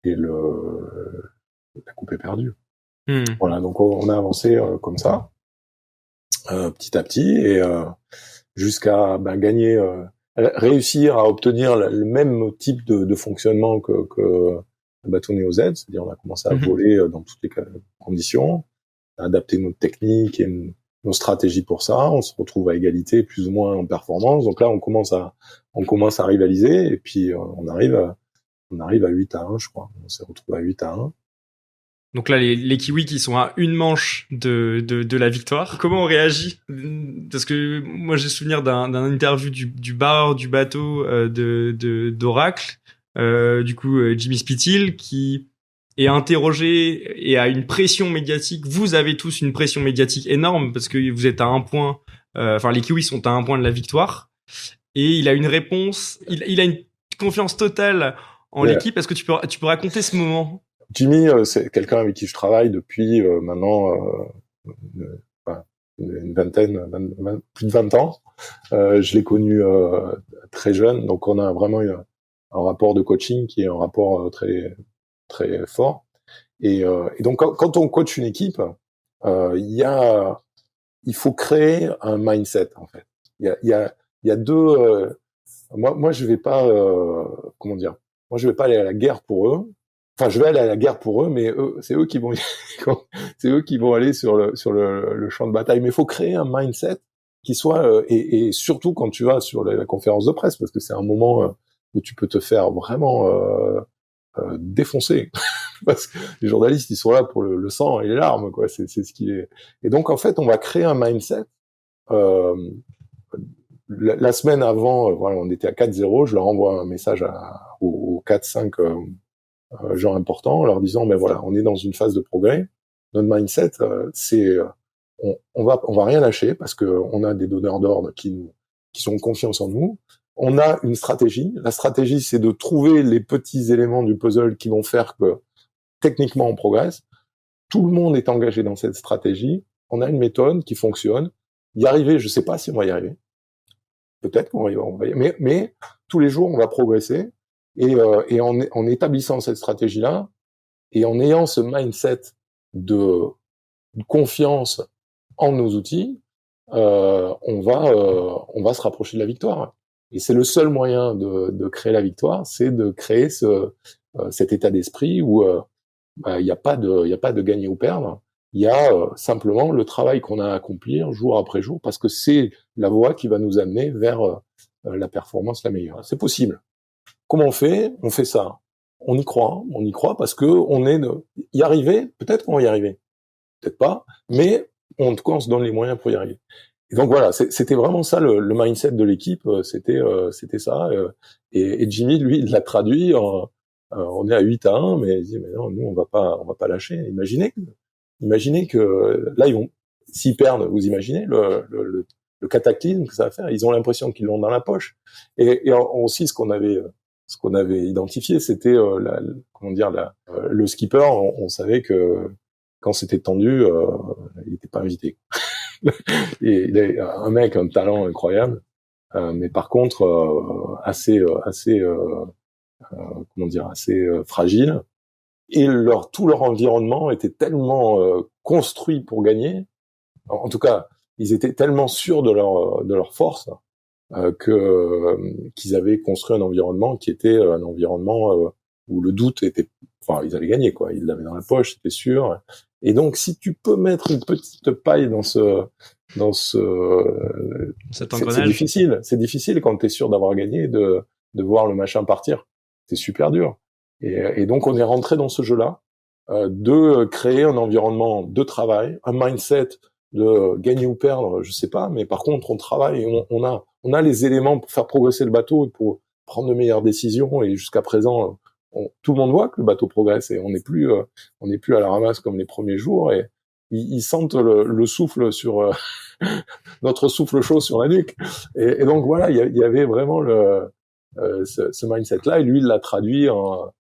la coupe est perdue. Voilà, donc on a avancé comme ça, petit à petit, et jusqu'à gagner, réussir à obtenir le même type de fonctionnement que le bateau Neo Z, c'est-à-dire on a commencé à voler dans toutes les conditions, à adapter notre technique et nos stratégies pour ça, on se retrouve à égalité plus ou moins en performance, donc là on commence à rivaliser et puis on arrive à 8-1, je crois, on s'est retrouvé à 8-1. Donc là, les Kiwis qui sont à une manche de la victoire, comment on réagit? Parce que moi, j'ai souvenir d'un interview du barreur du bateau d'Oracle, du coup Jimmy Spithill, qui est interrogé et a une pression médiatique. Vous avez tous une pression médiatique énorme parce que vous êtes à 1 point. Les Kiwis sont à 1 point de la victoire. Et il a une réponse. Il a une confiance totale en l'équipe. Est-ce que tu peux raconter ce moment? Jimmy, c'est quelqu'un avec qui je travaille depuis maintenant une vingtaine, plus de 20 ans. Je l'ai connu très jeune, donc on a vraiment un rapport de coaching qui est un rapport très très fort. Et donc quand on coach une équipe, il faut créer un mindset en fait. il y a deux. Moi, je vais pas. Comment dire? Moi, je vais pas aller à la guerre pour eux. Enfin, je vais aller à la guerre pour eux, mais eux, c'est eux qui vont, c'est eux qui vont aller sur le champ de bataille. Mais il faut créer un mindset qui soit et surtout quand tu vas sur la conférence de presse, parce que c'est un moment où tu peux te faire vraiment défoncer. Parce que les journalistes, ils sont là pour le sang et les larmes, quoi. C'est ce qui est. Et donc, en fait, on va créer un mindset. Euh, la semaine avant, voilà, on était à 4-0, je leur envoie un message aux 4-5 gens importants, en leur disant, mais voilà, on est dans une phase de progrès. Notre mindset, c'est, on va rien lâcher parce que on a des donneurs d'ordre qui ont confiance en nous. On a une stratégie. La stratégie, c'est de trouver les petits éléments du puzzle qui vont faire que techniquement on progresse. Tout le monde est engagé dans cette stratégie. On a une méthode qui fonctionne. Y arriver, je sais pas si on va y arriver. Peut-être qu'on va y arriver. Mais tous les jours, on va progresser. Et en établissant cette stratégie-là, et en ayant ce mindset de confiance en nos outils, on va se rapprocher de la victoire. Et c'est le seul moyen de créer la victoire, c'est de créer cet état d'esprit où il n'y a pas de gagner ou perdre. Il y a simplement le travail qu'on a à accomplir jour après jour, parce que c'est la voie qui va nous amener vers la performance la meilleure. C'est possible. Comment on fait? On fait ça. On y croit parce que y arriver. Peut-être qu'on va y arriver, peut-être pas, mais en tout cas, on se donne les moyens pour y arriver. Et donc voilà, c'était vraiment ça le mindset de l'équipe. C'était ça. Et Jimmy, lui, il l'a traduit. On est à 8-1, mais il dit mais non, nous on va pas lâcher. Imaginez que là s'ils perdent, vous imaginez le cataclysme que ça va faire. Ils ont l'impression qu'ils l'ont dans la poche. Et aussi ce qu'on avait identifié, c'était le skipper. On savait que quand c'était tendu, il n'était pas invité. Et il est un mec, un talent incroyable, mais par contre assez fragile. Et tout leur environnement était tellement construit pour gagner. En tout cas, ils étaient tellement sûrs de leur force qu'ils avaient construit un environnement qui était un environnement où le doute était, enfin, ils allaient gagner, quoi. Ils l'avaient dans la poche, c'était sûr. Et donc, si tu peux mettre une petite paille dans cet engrenage, c'est difficile quand t'es sûr d'avoir gagné de voir le machin partir. C'est super dur. Et donc, on est rentré dans ce jeu-là, de créer un environnement de travail, un mindset de gagner ou perdre, je sais pas, mais par contre, on travaille et on a les éléments pour faire progresser le bateau et pour prendre de meilleures décisions. Et jusqu'à présent, tout le monde voit que le bateau progresse et on n'est plus à la ramasse comme les premiers jours. Et ils sentent le souffle sur notre souffle chaud sur la nuque. Et donc voilà, il y avait vraiment ce mindset-là. Et lui, il l'a traduit en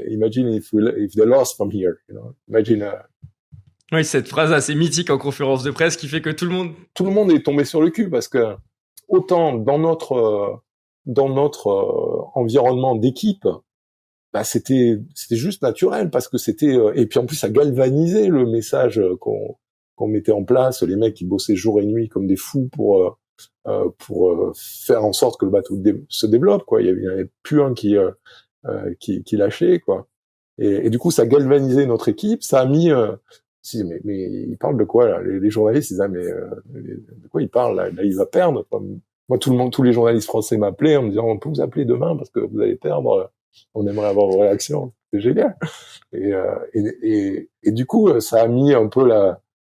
imagine if they lost from here, you know. Imagine. Oui, cette phrase assez mythique en conférence de presse qui fait que tout le monde est tombé sur le cul parce que autant dans notre environnement d'équipe, bah c'était juste naturel parce que c'était et puis en plus ça galvanisait le message qu'on mettait en place, les mecs qui bossaient jour et nuit comme des fous pour faire en sorte que le bateau se développe, quoi. Il y avait plus un qui lâchait, quoi. Et du coup ça galvanisait notre équipe, ça a mis mais il parle de quoi là? Les journalistes ils disaient mais de quoi il parle là il va perdre, quoi. Moi tous les journalistes français m'appelaient en me disant on peut vous appeler demain parce que vous allez perdre, on aimerait avoir vos réactions. C'est génial. Et du coup ça a mis un peu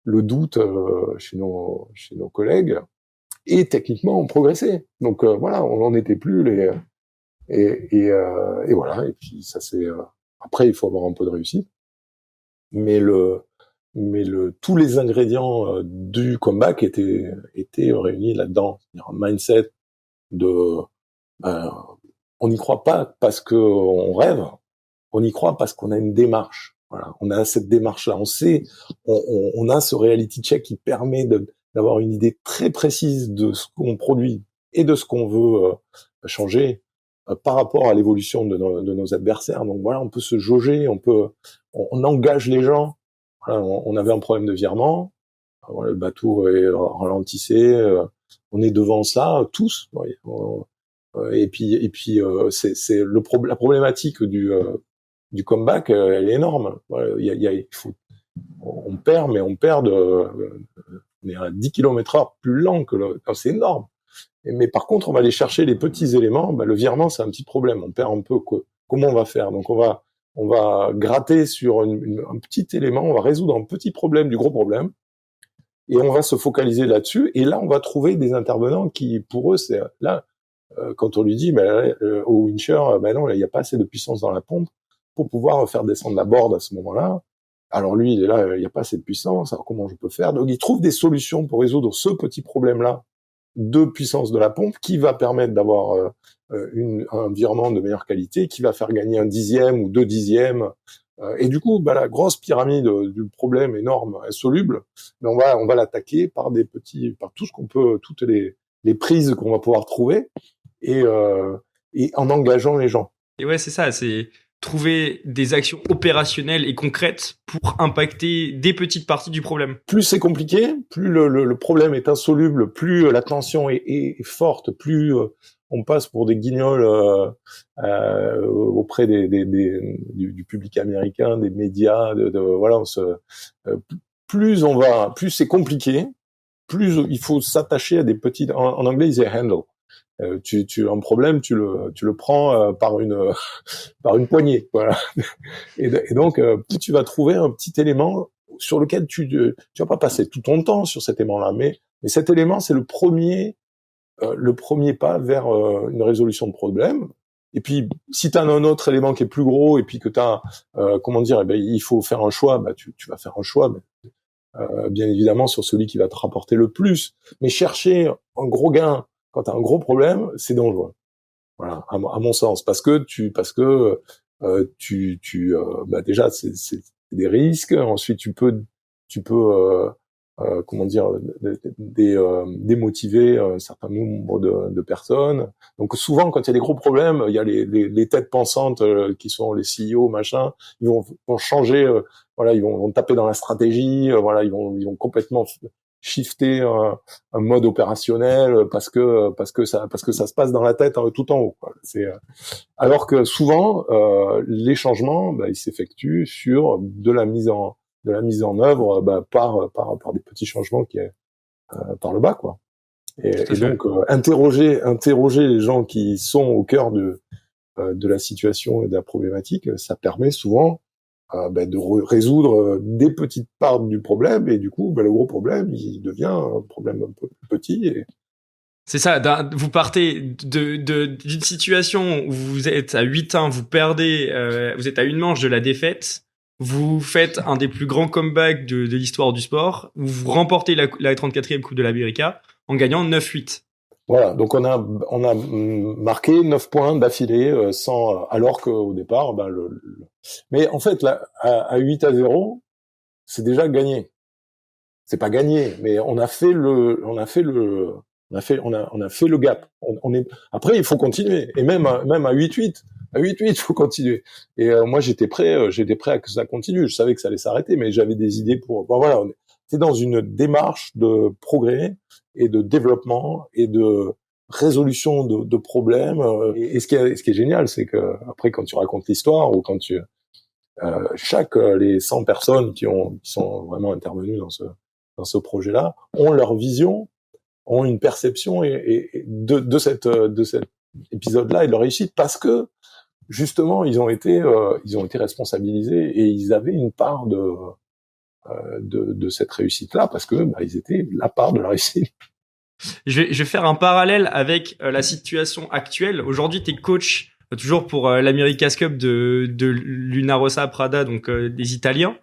le doute chez nos collègues et techniquement on progressait. Donc voilà, on n'en était plus et voilà, et puis ça c'est après il faut avoir un peu de réussite. Mais tous les ingrédients du comeback étaient réunis là-dedans. C'est-à-dire un mindset de on n'y croit pas parce que on rêve, on y croit parce qu'on a une démarche. Voilà, on a cette démarche-là. On sait, on a ce reality check qui permet d'avoir une idée très précise de ce qu'on produit et de ce qu'on veut changer par rapport à l'évolution de nos adversaires. Donc voilà, on peut se jauger, on engage les gens. Voilà, on avait un problème de virement, voilà, le bateau ralentissait, on est devant ça tous. Ouais. Et puis c'est la problématique du comeback, elle est énorme. Voilà, on perd, mais on perd on est à 10 km/h plus lent c'est énorme. Mais par contre, on va aller chercher les petits éléments. Le virement, c'est un petit problème. On perd un peu. Comment on va faire? Donc, on va gratter sur un petit élément. On va résoudre un petit problème du gros problème. Et on va se focaliser là-dessus. Et là, on va trouver des intervenants qui, pour eux, c'est là, quand on lui dit, au wincher, non, il n'y a pas assez de puissance dans la pompe pour pouvoir faire descendre la board à ce moment-là. Alors lui, il est là, il n'y a pas assez de puissance. Alors comment je peux faire? Donc, il trouve des solutions pour résoudre ce petit problème-là de puissance de la pompe qui va permettre d'avoir un virement de meilleure qualité, qui va faire gagner 1/10 ou 2/10. Et du coup, la grosse pyramide du problème énorme, insoluble, on va l'attaquer par par tout ce qu'on peut, toutes les prises qu'on va pouvoir trouver et en engageant les gens. Et ouais, c'est ça, c'est trouver des actions opérationnelles et concrètes pour impacter des petites parties du problème. Plus c'est compliqué, plus le problème est insoluble, plus la tension est forte, plus on passe pour des guignols auprès du public américain, des médias, voilà, plus c'est compliqué, plus il faut s'attacher à des petites. En anglais, ils disent handle. Tu as un problème, tu le prends par une poignée, voilà. Et donc plus tu vas trouver un petit élément sur lequel tu vas pas passer tout ton temps sur cet élément-là, mais cet élément, c'est le premier pas vers une résolution de problème. Et puis si tu as un autre élément qui est plus gros et puis que tu as il faut faire un choix, tu vas faire un choix, mais, bien évidemment sur celui qui va te rapporter le plus. Mais chercher un gros gain quand tu as un gros problème, c'est dangereux. Voilà, à mon sens, parce que déjà c'est des risques. Ensuite, tu peux démotiver un certain nombre de personnes. Donc souvent, quand il y a des gros problèmes, il y a les têtes pensantes qui sont les CEO, machin, ils vont changer, ils vont taper dans la stratégie, ils vont complètement shifter un mode opérationnel parce que ça se passe dans la tête tout en haut, quoi. Alors que souvent les changements ils s'effectuent sur de la mise en œuvre par des petits changements qui est par le bas, quoi. Et donc interroger les gens qui sont au cœur de la situation et de la problématique, ça permet souvent de résoudre des petites parts du problème, et du coup le gros problème il devient un problème un peu plus petit. C'est ça, vous partez d'une situation où vous êtes à 8-1, vous perdez, vous êtes à une manche de la défaite, vous faites un des plus grands comebacks de l'histoire du sport, vous remportez la 34e Coupe de l'América en gagnant 9-8. Voilà, donc on a marqué 9 points d'affilée alors qu'au départ mais en fait là à 8-0, c'est déjà gagné. C'est pas gagné, mais on a fait le gap. Après il faut continuer, et même à 8-8, il faut continuer. Et moi j'étais prêt à que ça continue. Je savais que ça allait s'arrêter, mais j'avais des idées pour. Voilà, c'est dans une démarche de progrès et de développement et de résolution de problèmes. Et ce qui est génial, c'est que après, quand tu racontes l'histoire, ou quand les 100 personnes qui sont vraiment intervenues dans ce projet-là ont leur vision, ont une perception et de cet épisode-là et de leur réussite, parce que justement ils ont été responsabilisés, et ils avaient une part de cette réussite-là, parce que ils étaient la part de la réussite. Je vais faire un parallèle avec la situation actuelle. Aujourd'hui, tu es coach toujours pour l'America's Cup de Luna Rossa Prada, donc des Italiens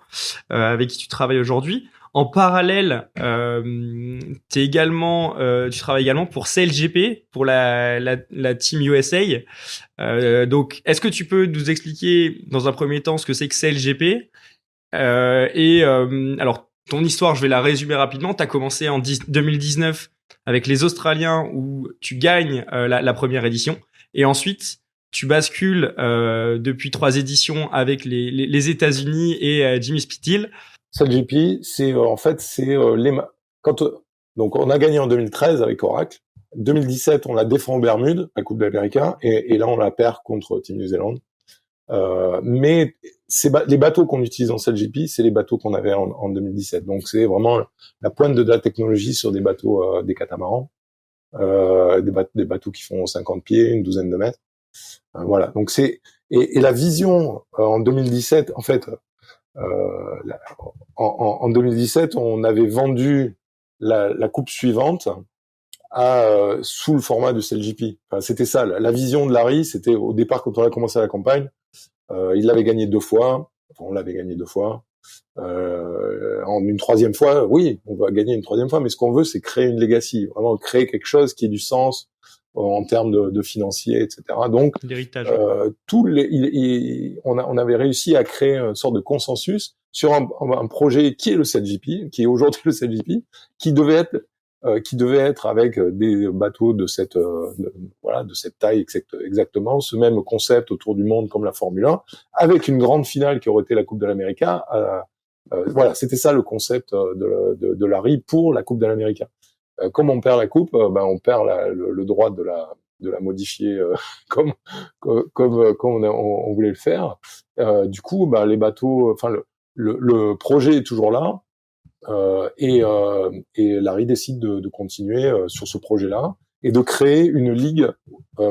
avec qui tu travailles aujourd'hui. En parallèle, tu travailles également pour CLGP, pour la team USA. Donc, est-ce que tu peux nous expliquer dans un premier temps ce que c'est que CLGP alors, ton histoire, je vais la résumer rapidement. Tu as commencé en 2019 avec les Australiens, où tu gagnes la première édition, et ensuite tu bascules depuis 3 éditions avec les États-Unis et Jimmy Spithill. CLGP, c'est en fait quand Donc, on a gagné en 2013 avec Oracle. 2017, on la défend aux Bermudes, la Coupe d'Amérique, et là, on la perd contre Team New Zealand. Mais les bateaux qu'on utilise en SailGP, c'est les bateaux qu'on avait en 2017. Donc, c'est vraiment la pointe de la technologie sur des bateaux, des catamarans, des bateaux qui font 50 pieds, une douzaine de mètres. Voilà. Donc, et la vision en 2017, en fait, en 2017, on avait vendu la coupe suivante sous le format de SailGP. Enfin, c'était ça, la vision de Larry, c'était au départ quand on a commencé la campagne, il l'avait gagné 2 fois, enfin, on l'avait gagné 2 fois. En une troisième fois, oui, on va gagner une troisième fois, mais ce qu'on veut, c'est créer une legacy, vraiment créer quelque chose qui ait du sens en termes de financier, etc. Donc, l'héritage. On avait réussi à créer une sorte de consensus sur un projet qui est le SailGP, qui est aujourd'hui le SailGP, qui devait être avec des bateaux de cette taille exactement, ce même concept autour du monde comme la Formule 1, avec une grande finale qui aurait été la Coupe de l'Amérique. Voilà, c'était ça le concept de Larry pour la Coupe de l'Amérique. Comme on perd la coupe, on perd le droit de la modifier comme on voulait le faire. Du coup, les bateaux, enfin le projet est toujours là, et Larry décide de continuer sur ce projet-là et de créer une ligue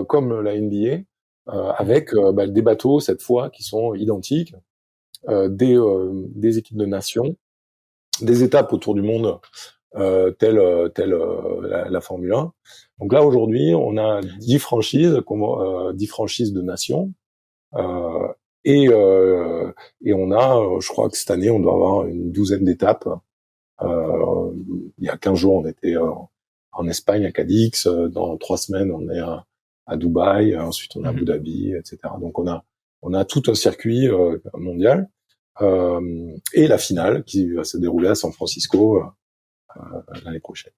comme la NBA avec des bateaux cette fois qui sont identiques, des équipes de nations, des étapes autour du monde. Telle la Formule 1. Donc là aujourd'hui, on a 10 franchises de nations, et on a, je crois que cette année, on doit avoir une douzaine d'étapes. Il y a 15 jours, on était en Espagne à Cadix. Dans 3 semaines, on est à Dubaï. Ensuite, on est à Abu Dhabi, etc. Donc on a tout un circuit mondial, et la finale qui va se dérouler à San Francisco l'année prochaine.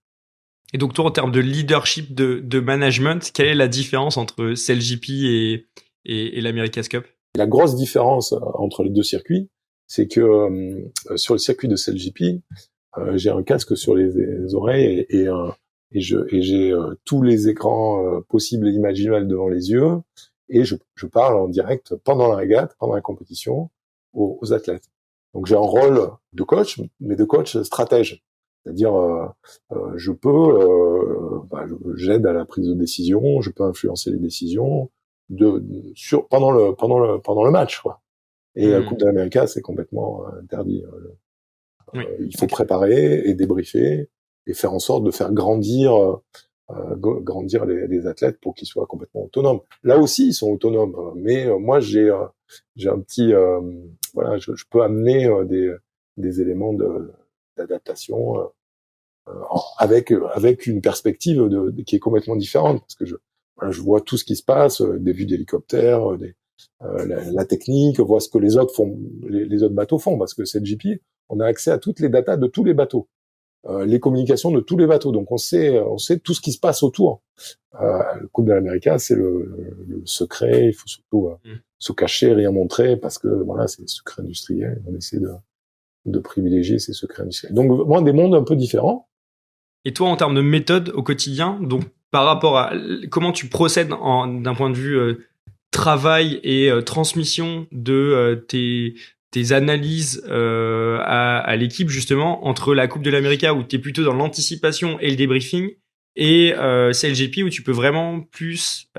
Et donc toi, en termes de leadership, de management, quelle est la différence entre SailGP et l'America's Cup? La grosse différence entre les deux circuits, c'est que sur le circuit de SailGP, j'ai un casque sur les oreilles et j'ai tous les écrans possibles et imaginables devant les yeux, et je parle en direct pendant la régate, pendant la compétition, aux athlètes. Donc j'ai un rôle de coach, mais de coach stratège. C'est-à-dire, j'aide à la prise de décision, je peux influencer les décisions pendant le match, quoi. Et la Coupe de l'Amérique, c'est complètement interdit. Il faut préparer et débriefer et faire en sorte de faire grandir les athlètes pour qu'ils soient complètement autonomes. Là aussi, ils sont autonomes, mais moi j'ai un petit je peux amener des éléments d'adaptation avec une perspective qui est complètement différente, parce que je vois tout ce qui se passe, des vues d'hélicoptère, la technique, voir ce que les autres font, les autres bateaux font, parce que SailGP, on a accès à toutes les datas de tous les bateaux, les communications de tous les bateaux, donc on sait tout ce qui se passe autour. Le Coupe de l'Amérique, c'est le secret, il faut surtout se cacher, rien montrer, parce que voilà, c'est le secret industriel, on essaie de privilégier ces secrets industriels. Donc moi, des mondes un peu différents. Et toi, en termes de méthode au quotidien, donc par rapport à comment tu procèdes d'un point de vue travail et transmission de tes analyses à l'équipe, justement, entre la Coupe de l'Amérique où tu es plutôt dans l'anticipation et le débriefing, et SailGP où tu peux vraiment plus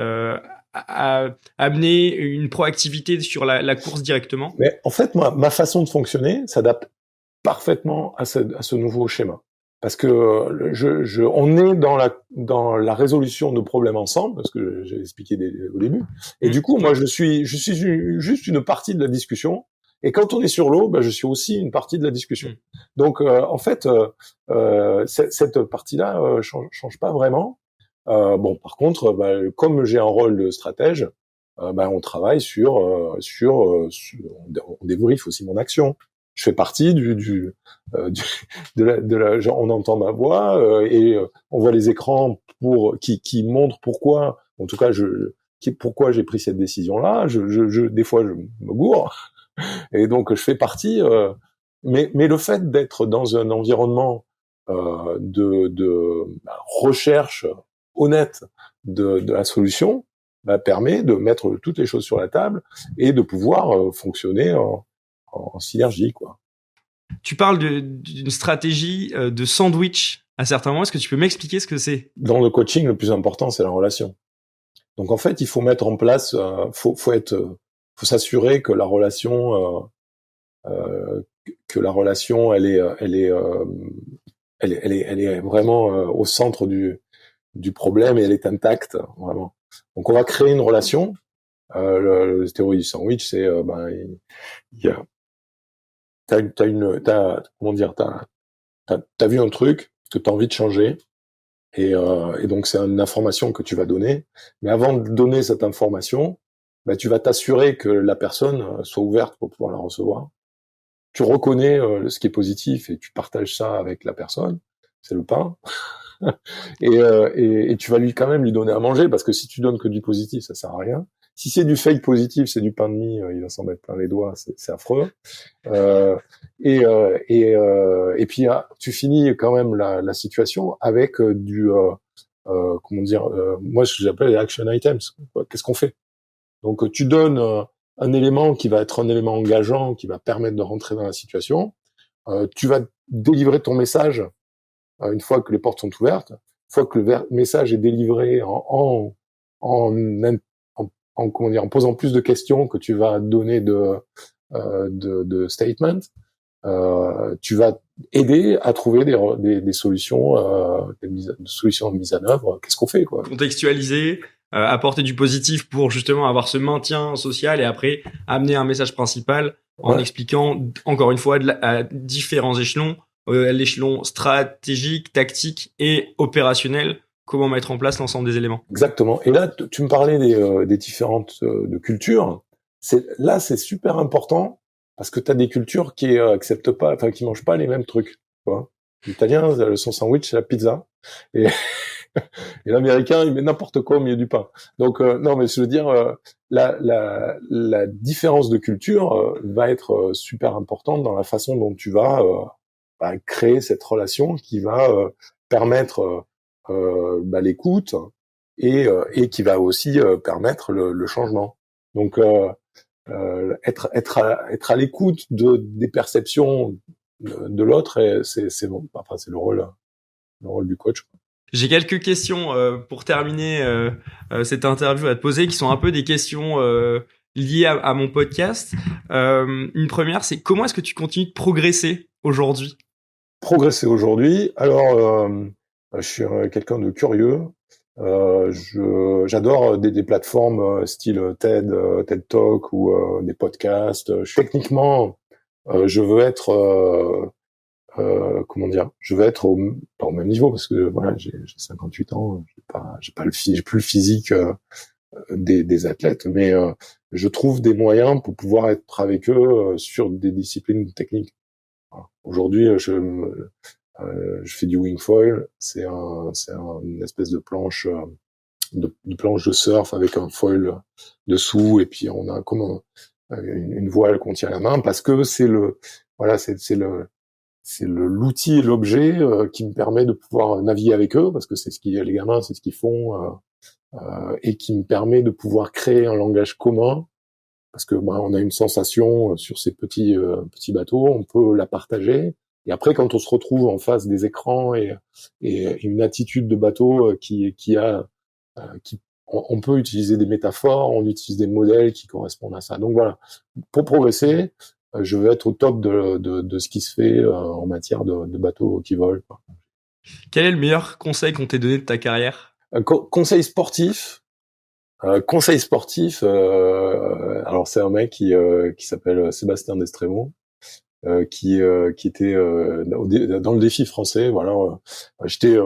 amener une proactivité sur la course directement. Mais en fait, ma façon de fonctionner s'adapte parfaitement à ce nouveau schéma. Parce que on est dans la résolution de problèmes ensemble, parce que j'ai expliqué au début. Et du coup, moi, je suis juste une partie de la discussion. Et quand on est sur l'eau, je suis aussi une partie de la discussion. Donc, en fait, cette partie-là change pas vraiment. Par contre, comme j'ai un rôle de stratège, on travaille on débriefe aussi mon action. Je fais partie on entend ma voix, et on voit les écrans qui montrent pourquoi, en tout cas, pourquoi j'ai pris cette décision-là. Des fois, je me gourre, et donc je fais partie. Mais le fait d'être dans un environnement de recherche honnête de la solution permet de mettre toutes les choses sur la table et de pouvoir fonctionner en synergie, quoi. Tu parles d'une stratégie de sandwich à certains moments. Est-ce que tu peux m'expliquer ce que c'est? Dans le coaching, le plus important, c'est la relation. Donc en fait, il faut mettre en place, faut s'assurer que la relation, elle est vraiment au centre du problème et elle est intacte, vraiment. Donc on va créer une relation. Le théorie du sandwich, c'est t'as vu un truc que t'as envie de changer et donc c'est une information que tu vas donner. Mais avant de donner cette information, tu vas t'assurer que la personne soit ouverte pour pouvoir la recevoir. Tu reconnais ce qui est positif et tu partages ça avec la personne. C'est le pain. et tu vas quand même lui donner à manger parce que si tu donnes que du positif, ça sert à rien. Si c'est du fake positif, c'est du pain de mie, il va s'en mettre plein les doigts, c'est affreux. Et puis tu finis quand même la situation avec moi j'appelle les action items. Qu'est-ce qu'on fait? Donc tu donnes un élément qui va être un élément engageant, qui va permettre de rentrer dans la situation. Tu vas délivrer ton message une fois que les portes sont ouvertes, une fois que le message est délivré en posant plus de questions que tu vas donner de statements, tu vas aider à trouver des solutions, des solutions de mise en œuvre. Qu'est-ce qu'on fait, quoi? Contextualiser, apporter du positif pour justement avoir ce maintien social et après amener un message principal en expliquant encore une fois à différents échelons, l'échelon stratégique, tactique et opérationnel, comment mettre en place l'ensemble des éléments. Exactement. Et là, tu me parlais des différentes de cultures. C'est super important parce que tu as des cultures qui acceptent pas, enfin qui mangent pas les mêmes trucs. L'italien, son sandwich, c'est la pizza. Et et l'américain, il met n'importe quoi au milieu du pain. Donc non, mais je veux dire, la différence de culture va être super importante dans la façon dont tu vas créer cette relation qui va permettre l'écoute et qui va aussi permettre le changement. Donc être à l'écoute des perceptions de l'autre, c'est bon. Enfin, c'est le rôle du coach. J'ai quelques questions pour terminer cette interview à te poser, qui sont un peu des questions liées à mon podcast. Une première, c'est comment est-ce que tu continues de progresser aujourd'hui? Progresser aujourd'hui. Alors, je suis quelqu'un de curieux. J'adore des plateformes style TED Talk ou des podcasts. Techniquement, je veux être je veux être pas au même niveau parce que voilà, j'ai 58 ans, j'ai plus le physique des athlètes, mais je trouve des moyens pour pouvoir être avec eux sur des disciplines techniques. Voilà. Aujourd'hui, je fais du wing foil, c'est une espèce de planche de planche de surf avec un foil dessous et puis on a comme une voile qu'on tient à la main parce que c'est l'outil et l'objet qui me permet de pouvoir naviguer avec eux parce que c'est les gamins, c'est ce qu'ils font et qui me permet de pouvoir créer un langage commun parce que on a une sensation sur ces petits bateaux, on peut la partager. Et après, quand on se retrouve en face des écrans et une attitude de bateau on peut utiliser des métaphores, on utilise des modèles qui correspondent à ça. Donc voilà, pour progresser, je veux être au top de ce qui se fait en matière de bateaux qui volent. Quel est le meilleur conseil qu'on t'ait donné de ta carrière? Conseil sportif. Alors c'est un mec qui s'appelle Sébastien Destremo, qui était dans le défi français. Voilà, j'étais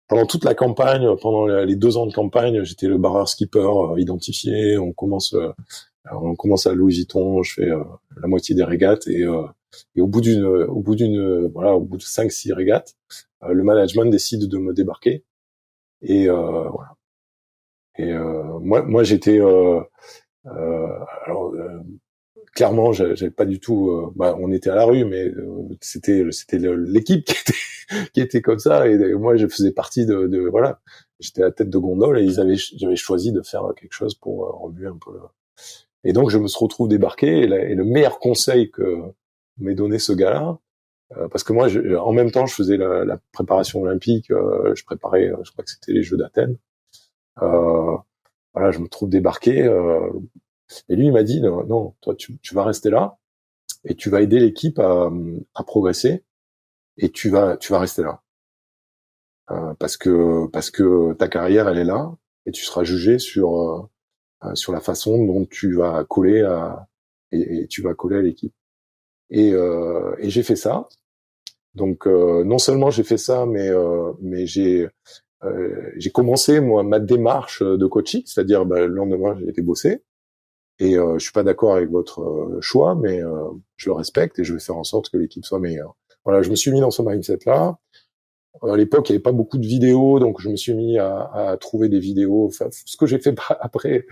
pendant toute la campagne, pendant les 2 ans de campagne, j'étais le barreur skipper identifié. On commence à Louis Vuitton, je fais la moitié des régates et au bout de 5-6 régates, le management décide de me débarquer et voilà. Et moi j'étais clairement, j'avais pas du tout. On était à la rue, mais c'était l'équipe qui était comme ça, et moi je faisais partie de voilà. J'étais à la tête de gondole et j'avais choisi de faire quelque chose pour remuer un peu. Et donc je me retrouve débarqué et le meilleur conseil que m'ait donné ce gars-là, parce que moi en même temps je faisais la préparation olympique, je préparais, je crois que c'était les Jeux d'Athènes. Voilà, je me trouve débarqué et lui il m'a dit non, toi tu vas rester là et tu vas aider l'équipe à progresser et tu vas rester là. Parce que ta carrière elle est là et tu seras jugé sur la façon dont tu vas coller et tu vas coller à l'équipe. Et j'ai fait ça. Donc non seulement j'ai fait ça, mais j'ai commencé moi ma démarche de coaching, c'est-à-dire le lendemain j'ai été bosser et je suis pas d'accord avec votre choix, mais je le respecte et je vais faire en sorte que l'équipe soit meilleure. Voilà, je me suis mis dans ce mindset là. À l'époque, il n'y avait pas beaucoup de vidéos, donc je me suis mis à trouver des vidéos. Enfin, ce que j'ai fait après,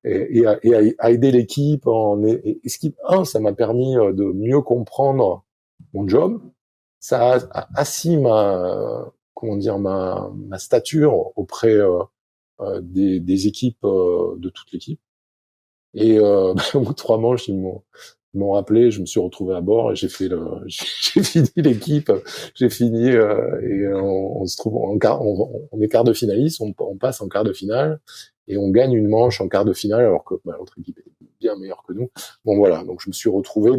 et à aider l'équipe. Et ce qui, ça m'a permis de mieux comprendre mon job. Ça a assis ma stature auprès des équipes, de toute l'équipe. Et au bout de 3 manches, ils m'ont rappelé, je me suis retrouvé à bord et j'ai fini l'équipe, j'ai fini et on se trouve on est quart de finaliste, on passe en quart de finale et on gagne une manche en quart de finale alors que l'autre équipe est bien meilleure que nous. Bon voilà, donc je me suis retrouvé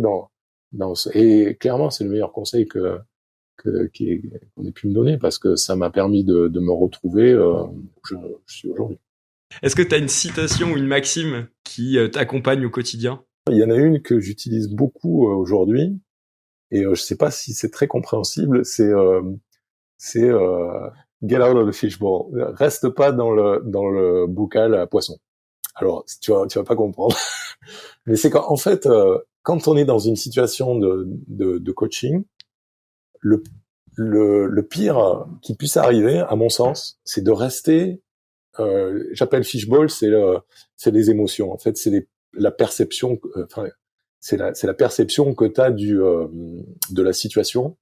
et clairement c'est le meilleur conseil qu'on ait pu me donner parce que ça m'a permis de me retrouver où je suis aujourd'hui. Est-ce que tu as une citation ou une maxime qui t'accompagne au quotidien? Il y en a une que j'utilise beaucoup aujourd'hui, et je sais pas si c'est très compréhensible. C'est get out of the fishbowl. Reste pas dans le bocal à poisson. Alors tu vas pas comprendre, mais c'est qu'en fait, quand on est dans une situation de coaching, le pire qui puisse arriver, à mon sens, c'est de rester. J'appelle fishbowl, c'est les émotions. En fait, c'est la perception. C'est la perception que t'as de la situation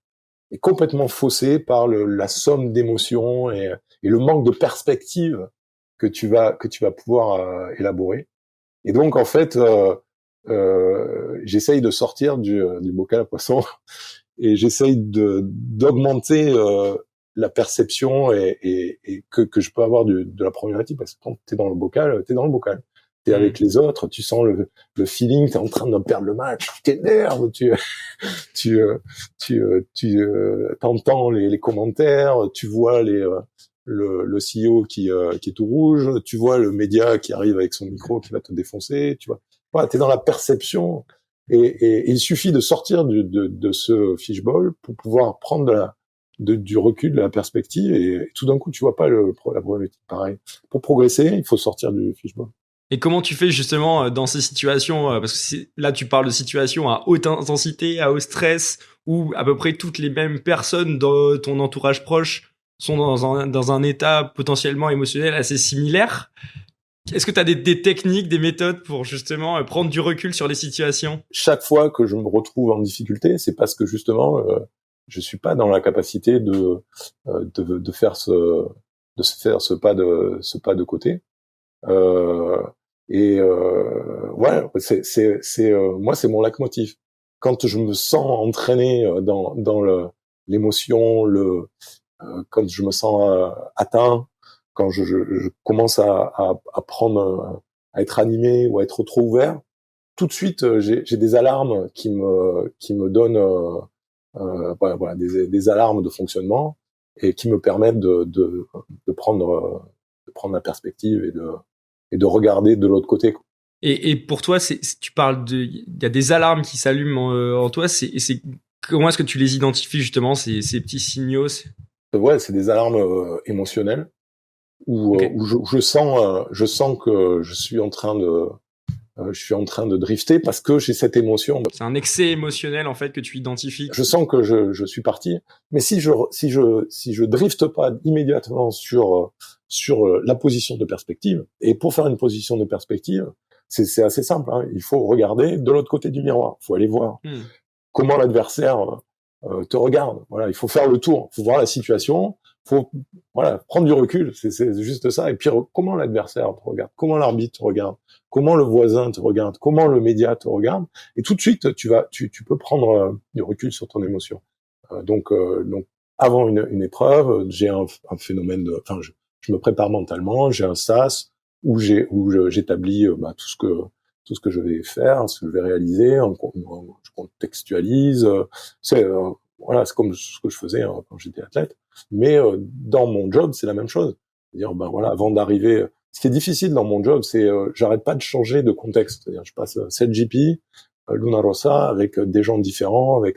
est complètement faussée par la somme d'émotions et le manque de perspective que tu vas pouvoir élaborer. Et donc en fait, j'essaye de sortir du bocal à poisson et j'essaye d'augmenter la perception et que je peux avoir de la problématique, parce que quand t'es dans le bocal, t'es avec les autres, tu sens le feeling, t'es en train de perdre le match, tu t'énerves, t'entends les commentaires, tu vois le CEO qui est tout rouge, tu vois le média qui arrive avec son micro qui va te défoncer, tu vois. Voilà, t'es dans la perception et il suffit de sortir de ce fishbowl pour pouvoir prendre du recul, de la perspective, et tout d'un coup tu vois pas la problématique. Pareil. Pour progresser, il faut sortir du fishbowl. Et comment tu fais justement dans ces situations, parce que là tu parles de situations à haute intensité, à haut stress, où à peu près toutes les mêmes personnes dans ton entourage proche sont dans un état potentiellement émotionnel assez similaire. Est-ce que tu as des techniques, des méthodes pour justement prendre du recul sur les situations? Chaque fois que je me retrouve en difficulté, c'est parce que justement je suis pas dans la capacité de faire ce pas de côté. Ouais, moi c'est mon leitmotiv. Quand je me sens entraîné dans l'émotion, quand je me sens atteint, quand je commence à prendre, à être animé ou à être trop ouvert, tout de suite j'ai des alarmes qui me donnent voilà, des alarmes de fonctionnement et qui me permettent de prendre la perspective et de regarder de l'autre côté. Et pour toi, tu parles il y a des alarmes qui s'allument en toi. Comment est-ce que tu les identifies justement, ces petits signaux? Ouais, c'est des alarmes émotionnelles où je sens que je suis en train de drifter parce que j'ai cette émotion. C'est un excès émotionnel en fait que tu identifies. Je sens que je suis parti, mais si je drifte pas immédiatement sur la position de perspective, et pour faire une position de perspective, c'est assez simple. Hein. Il faut regarder de l'autre côté du miroir. Il faut aller voir comment l'adversaire te regarde. Voilà, il faut faire le tour. Il faut voir la situation. Faut prendre du recul. C'est juste ça. Et puis comment l'adversaire te regarde, comment l'arbitre te regarde, comment le voisin te regarde, comment le média te regarde. Et tout de suite, tu peux prendre du recul sur ton émotion. Donc avant une épreuve, j'ai un phénomène de, je me prépare mentalement, j'ai un SAS où j'établis tout ce que je vais faire, ce que je vais réaliser, je contextualise. C'est comme ce que je faisais quand j'étais athlète. Mais dans mon job, c'est la même chose. C'est-à-dire, avant d'arriver, ce qui est difficile dans mon job, c'est j'arrête pas de changer de contexte. C'est-à-dire, je passe 7GP, Luna Rossa, avec des gens différents, avec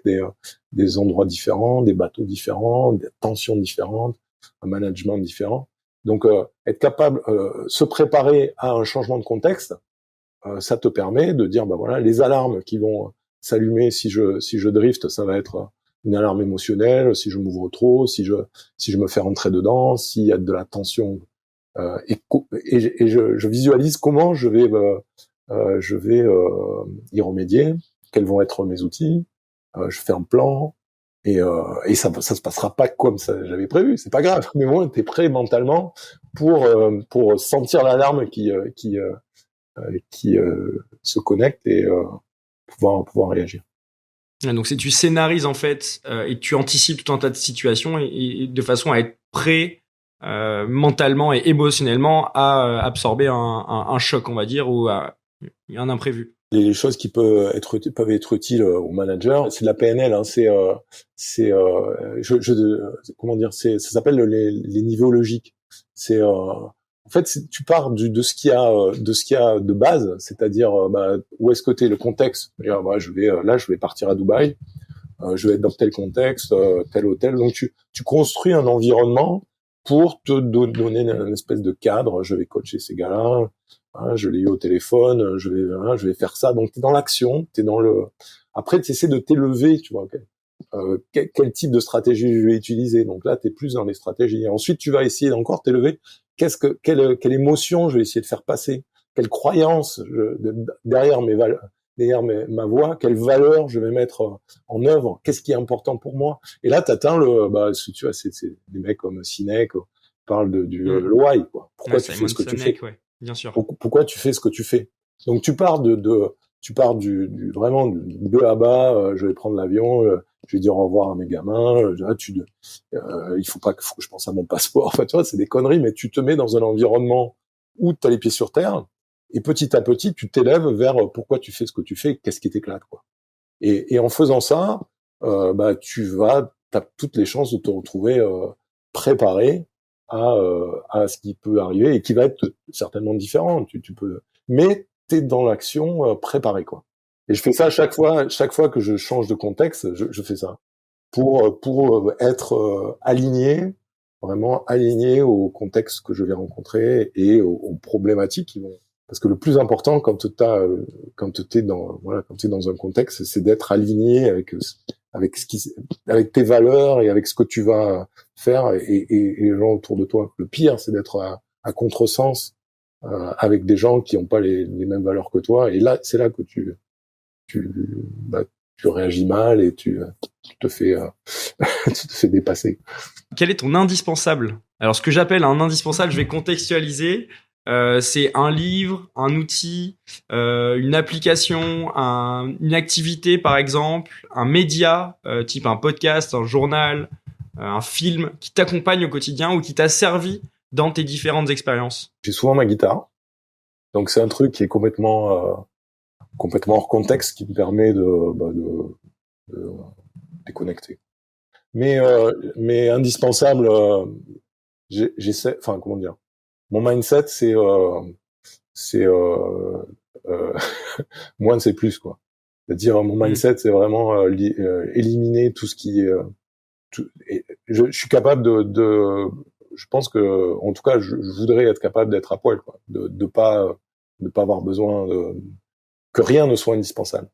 des endroits différents, des bateaux différents, des tensions différentes, un management différent. Donc, être capable, se préparer à un changement de contexte, ça te permet de dire, les alarmes qui vont s'allumer si je drift, ça va être une alarme émotionnelle, si je m'ouvre trop, si je me fais rentrer dedans, s'il y a de la tension, et je visualise comment je vais y remédier, quels vont être mes outils, je fais un plan, et ça se passera pas comme ça j'avais prévu, c'est pas grave, mais bon, t'es prêt mentalement pour sentir l'alarme qui se connecte et pouvoir réagir. Donc tu scénarises en fait et tu anticipes tout un tas de situations et de façon à être prêt mentalement et émotionnellement à absorber un choc, on va dire, ou un imprévu. Les choses qui peuvent être utiles au manager, c'est de la PNL. Hein, comment dire, ça s'appelle les niveaux logiques. En fait, tu pars de ce qu'il y a de base, c'est-à-dire où est-ce que t'es, le contexte. Je vais partir à Dubaï, je vais être dans tel contexte, tel hôtel. Donc tu construis un environnement pour te donner une espèce de cadre. Je vais coacher ces gars-là, je l'ai eu au téléphone, je vais faire ça. Donc t'es dans l'action, après tu essaies de t'élever, tu vois. Quel type de stratégie je vais utiliser. Donc là, t'es plus dans les stratégies. Et ensuite, tu vas essayer d'encore t'élever. Quelle émotion je vais essayer de faire passer, quelle croyance derrière ma voix, quelle valeur je vais mettre en œuvre, qu'est-ce qui est important pour moi. Et là, t'atteins tu vois, c'est des mecs comme Sinek parlent du why, quoi. Pourquoi tu fais ce que tu fais? Ouais, bien sûr. Pourquoi tu fais ce que tu fais? Donc tu pars vraiment du B à bas. Je vais prendre l'avion. Je vais dire au revoir à mes gamins. Il faut que je pense à mon passeport. Enfin, tu vois, c'est des conneries, mais tu te mets dans un environnement où tu as les pieds sur terre, et petit à petit, tu t'élèves vers pourquoi tu fais ce que tu fais, qu'est-ce qui t'éclate, quoi. Et en faisant ça, t'as toutes les chances de te retrouver préparé à ce qui peut arriver et qui va être certainement différent. Mais t'es dans l'action préparé, quoi. Et je fais ça chaque fois que je change de contexte, je fais ça pour être aligné, vraiment aligné au contexte que je vais rencontrer et aux problématiques qui vont. Parce que le plus important quand t'es dans un contexte, c'est d'être aligné avec tes valeurs et avec ce que tu vas faire et les gens autour de toi. Le pire, c'est d'être à contresens avec des gens qui n'ont pas les mêmes valeurs que toi. Et là, c'est là que tu réagis mal et tu te fais dépasser. Quel est ton indispensable? Alors, ce que j'appelle un indispensable, je vais contextualiser. C'est un livre, un outil, une application, une activité par exemple, un média type un podcast, un journal, un film qui t'accompagne au quotidien ou qui t'a servi dans tes différentes expériences. J'ai souvent ma guitare, donc c'est un truc qui est complètement hors contexte, qui me permet de déconnecter. Mais indispensable, j'essaie. Enfin, comment dire. Mon mindset, c'est moins c'est plus, quoi. C'est-à-dire, mon mindset, c'est vraiment éliminer tout ce qui est. Je suis capable je pense que, en tout cas, je voudrais être capable d'être à poil, quoi. De pas avoir besoin que rien ne soit indispensable,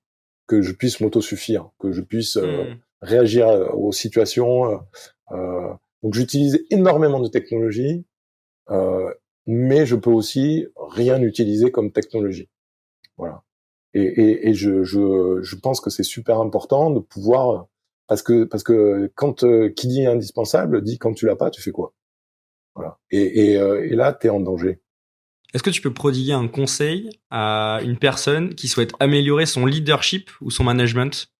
que je puisse m'autosuffire, que je puisse réagir aux situations. Donc, j'utilise énormément de technologies. Mais je peux aussi rien utiliser comme technologie. Voilà. Et je pense que c'est super important de pouvoir, parce que quand qui dit indispensable dit quand tu l'as pas, tu fais quoi? Voilà. Et là, t'es en danger. Est-ce que tu peux prodiguer un conseil à une personne qui souhaite améliorer son leadership ou son management?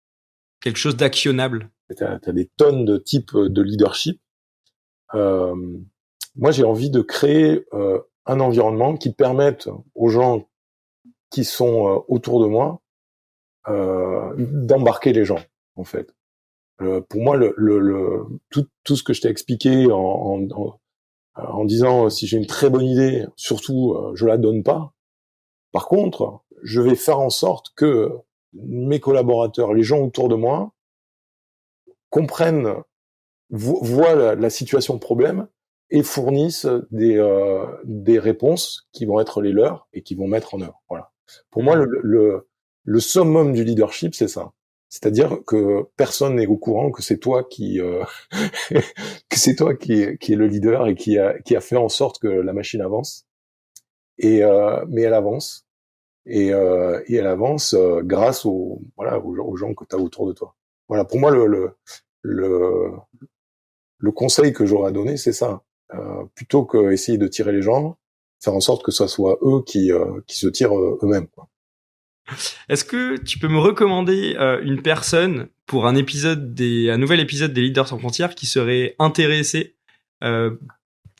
Quelque chose d'actionnable? T'as des tonnes de types de leadership. Moi, j'ai envie de créer un environnement qui permette aux gens qui sont autour de moi d'embarquer les gens, en fait. Pour moi, tout ce que je t'ai expliqué en disant si j'ai une très bonne idée, surtout je la donne pas. Par contre, je vais faire en sorte que mes collaborateurs, les gens autour de moi, comprennent, voient la situation problème et fournissent des réponses qui vont être les leurs et qui vont mettre en œuvre. Voilà. Pour moi, le summum du leadership, c'est ça. C'est-à-dire que personne n'est au courant que c'est toi qui que c'est toi qui est le leader et qui a fait en sorte que la machine avance. Mais elle avance et elle avance grâce aux gens que tu as autour de toi. Voilà, pour moi le conseil que j'aurais à donner, c'est ça. Plutôt que essayer de tirer les gens, faire en sorte que ce soit eux qui se tirent eux-mêmes, quoi. Est-ce que tu peux me recommander une personne pour un nouvel épisode des Leaders sans frontières qui serait intéressé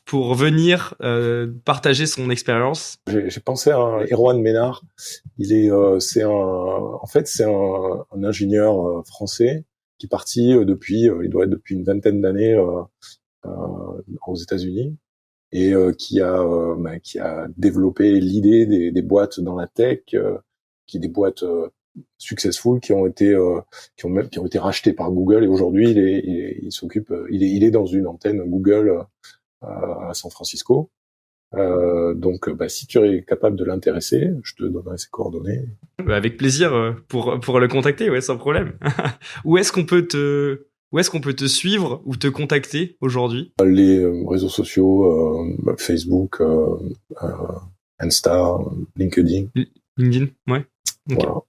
pour venir partager son expérience? J'ai pensé à Erwan Ménard. C'est un ingénieur français qui est parti il doit être depuis une vingtaine d'années aux États-Unis et qui a développé l'idée des boîtes dans la tech. Des boîtes successful qui ont été rachetées par Google et aujourd'hui il est dans une antenne Google à San Francisco. Donc si tu es capable de l'intéresser, je te donnerai ses coordonnées. Avec plaisir pour le contacter, ouais, sans problème. Où est-ce qu'on peut te suivre ou te contacter aujourd'hui? Les réseaux sociaux, Facebook, Insta, LinkedIn. LinkedIn, ouais. Okay. Voilà.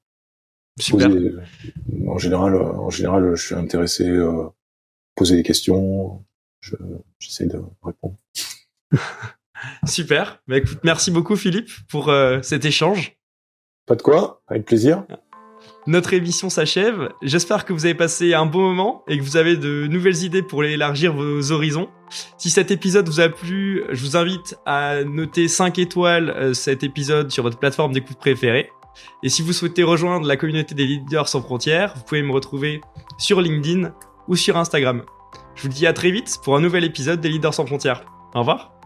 Super. En général, je suis intéressé à poser des questions. J'essaie de répondre. Super. Bah, écoute, merci beaucoup Philippe pour cet échange. Pas de quoi, avec plaisir. Notre émission s'achève. J'espère que vous avez passé un bon moment et que vous avez de nouvelles idées pour élargir vos horizons. Si cet épisode vous a plu, je vous invite à noter 5 étoiles cet épisode sur votre plateforme d'écoute préférée. Et si vous souhaitez rejoindre la communauté des Leaders sans frontières, vous pouvez me retrouver sur LinkedIn ou sur Instagram. Je vous dis à très vite pour un nouvel épisode des Leaders sans frontières. Au revoir.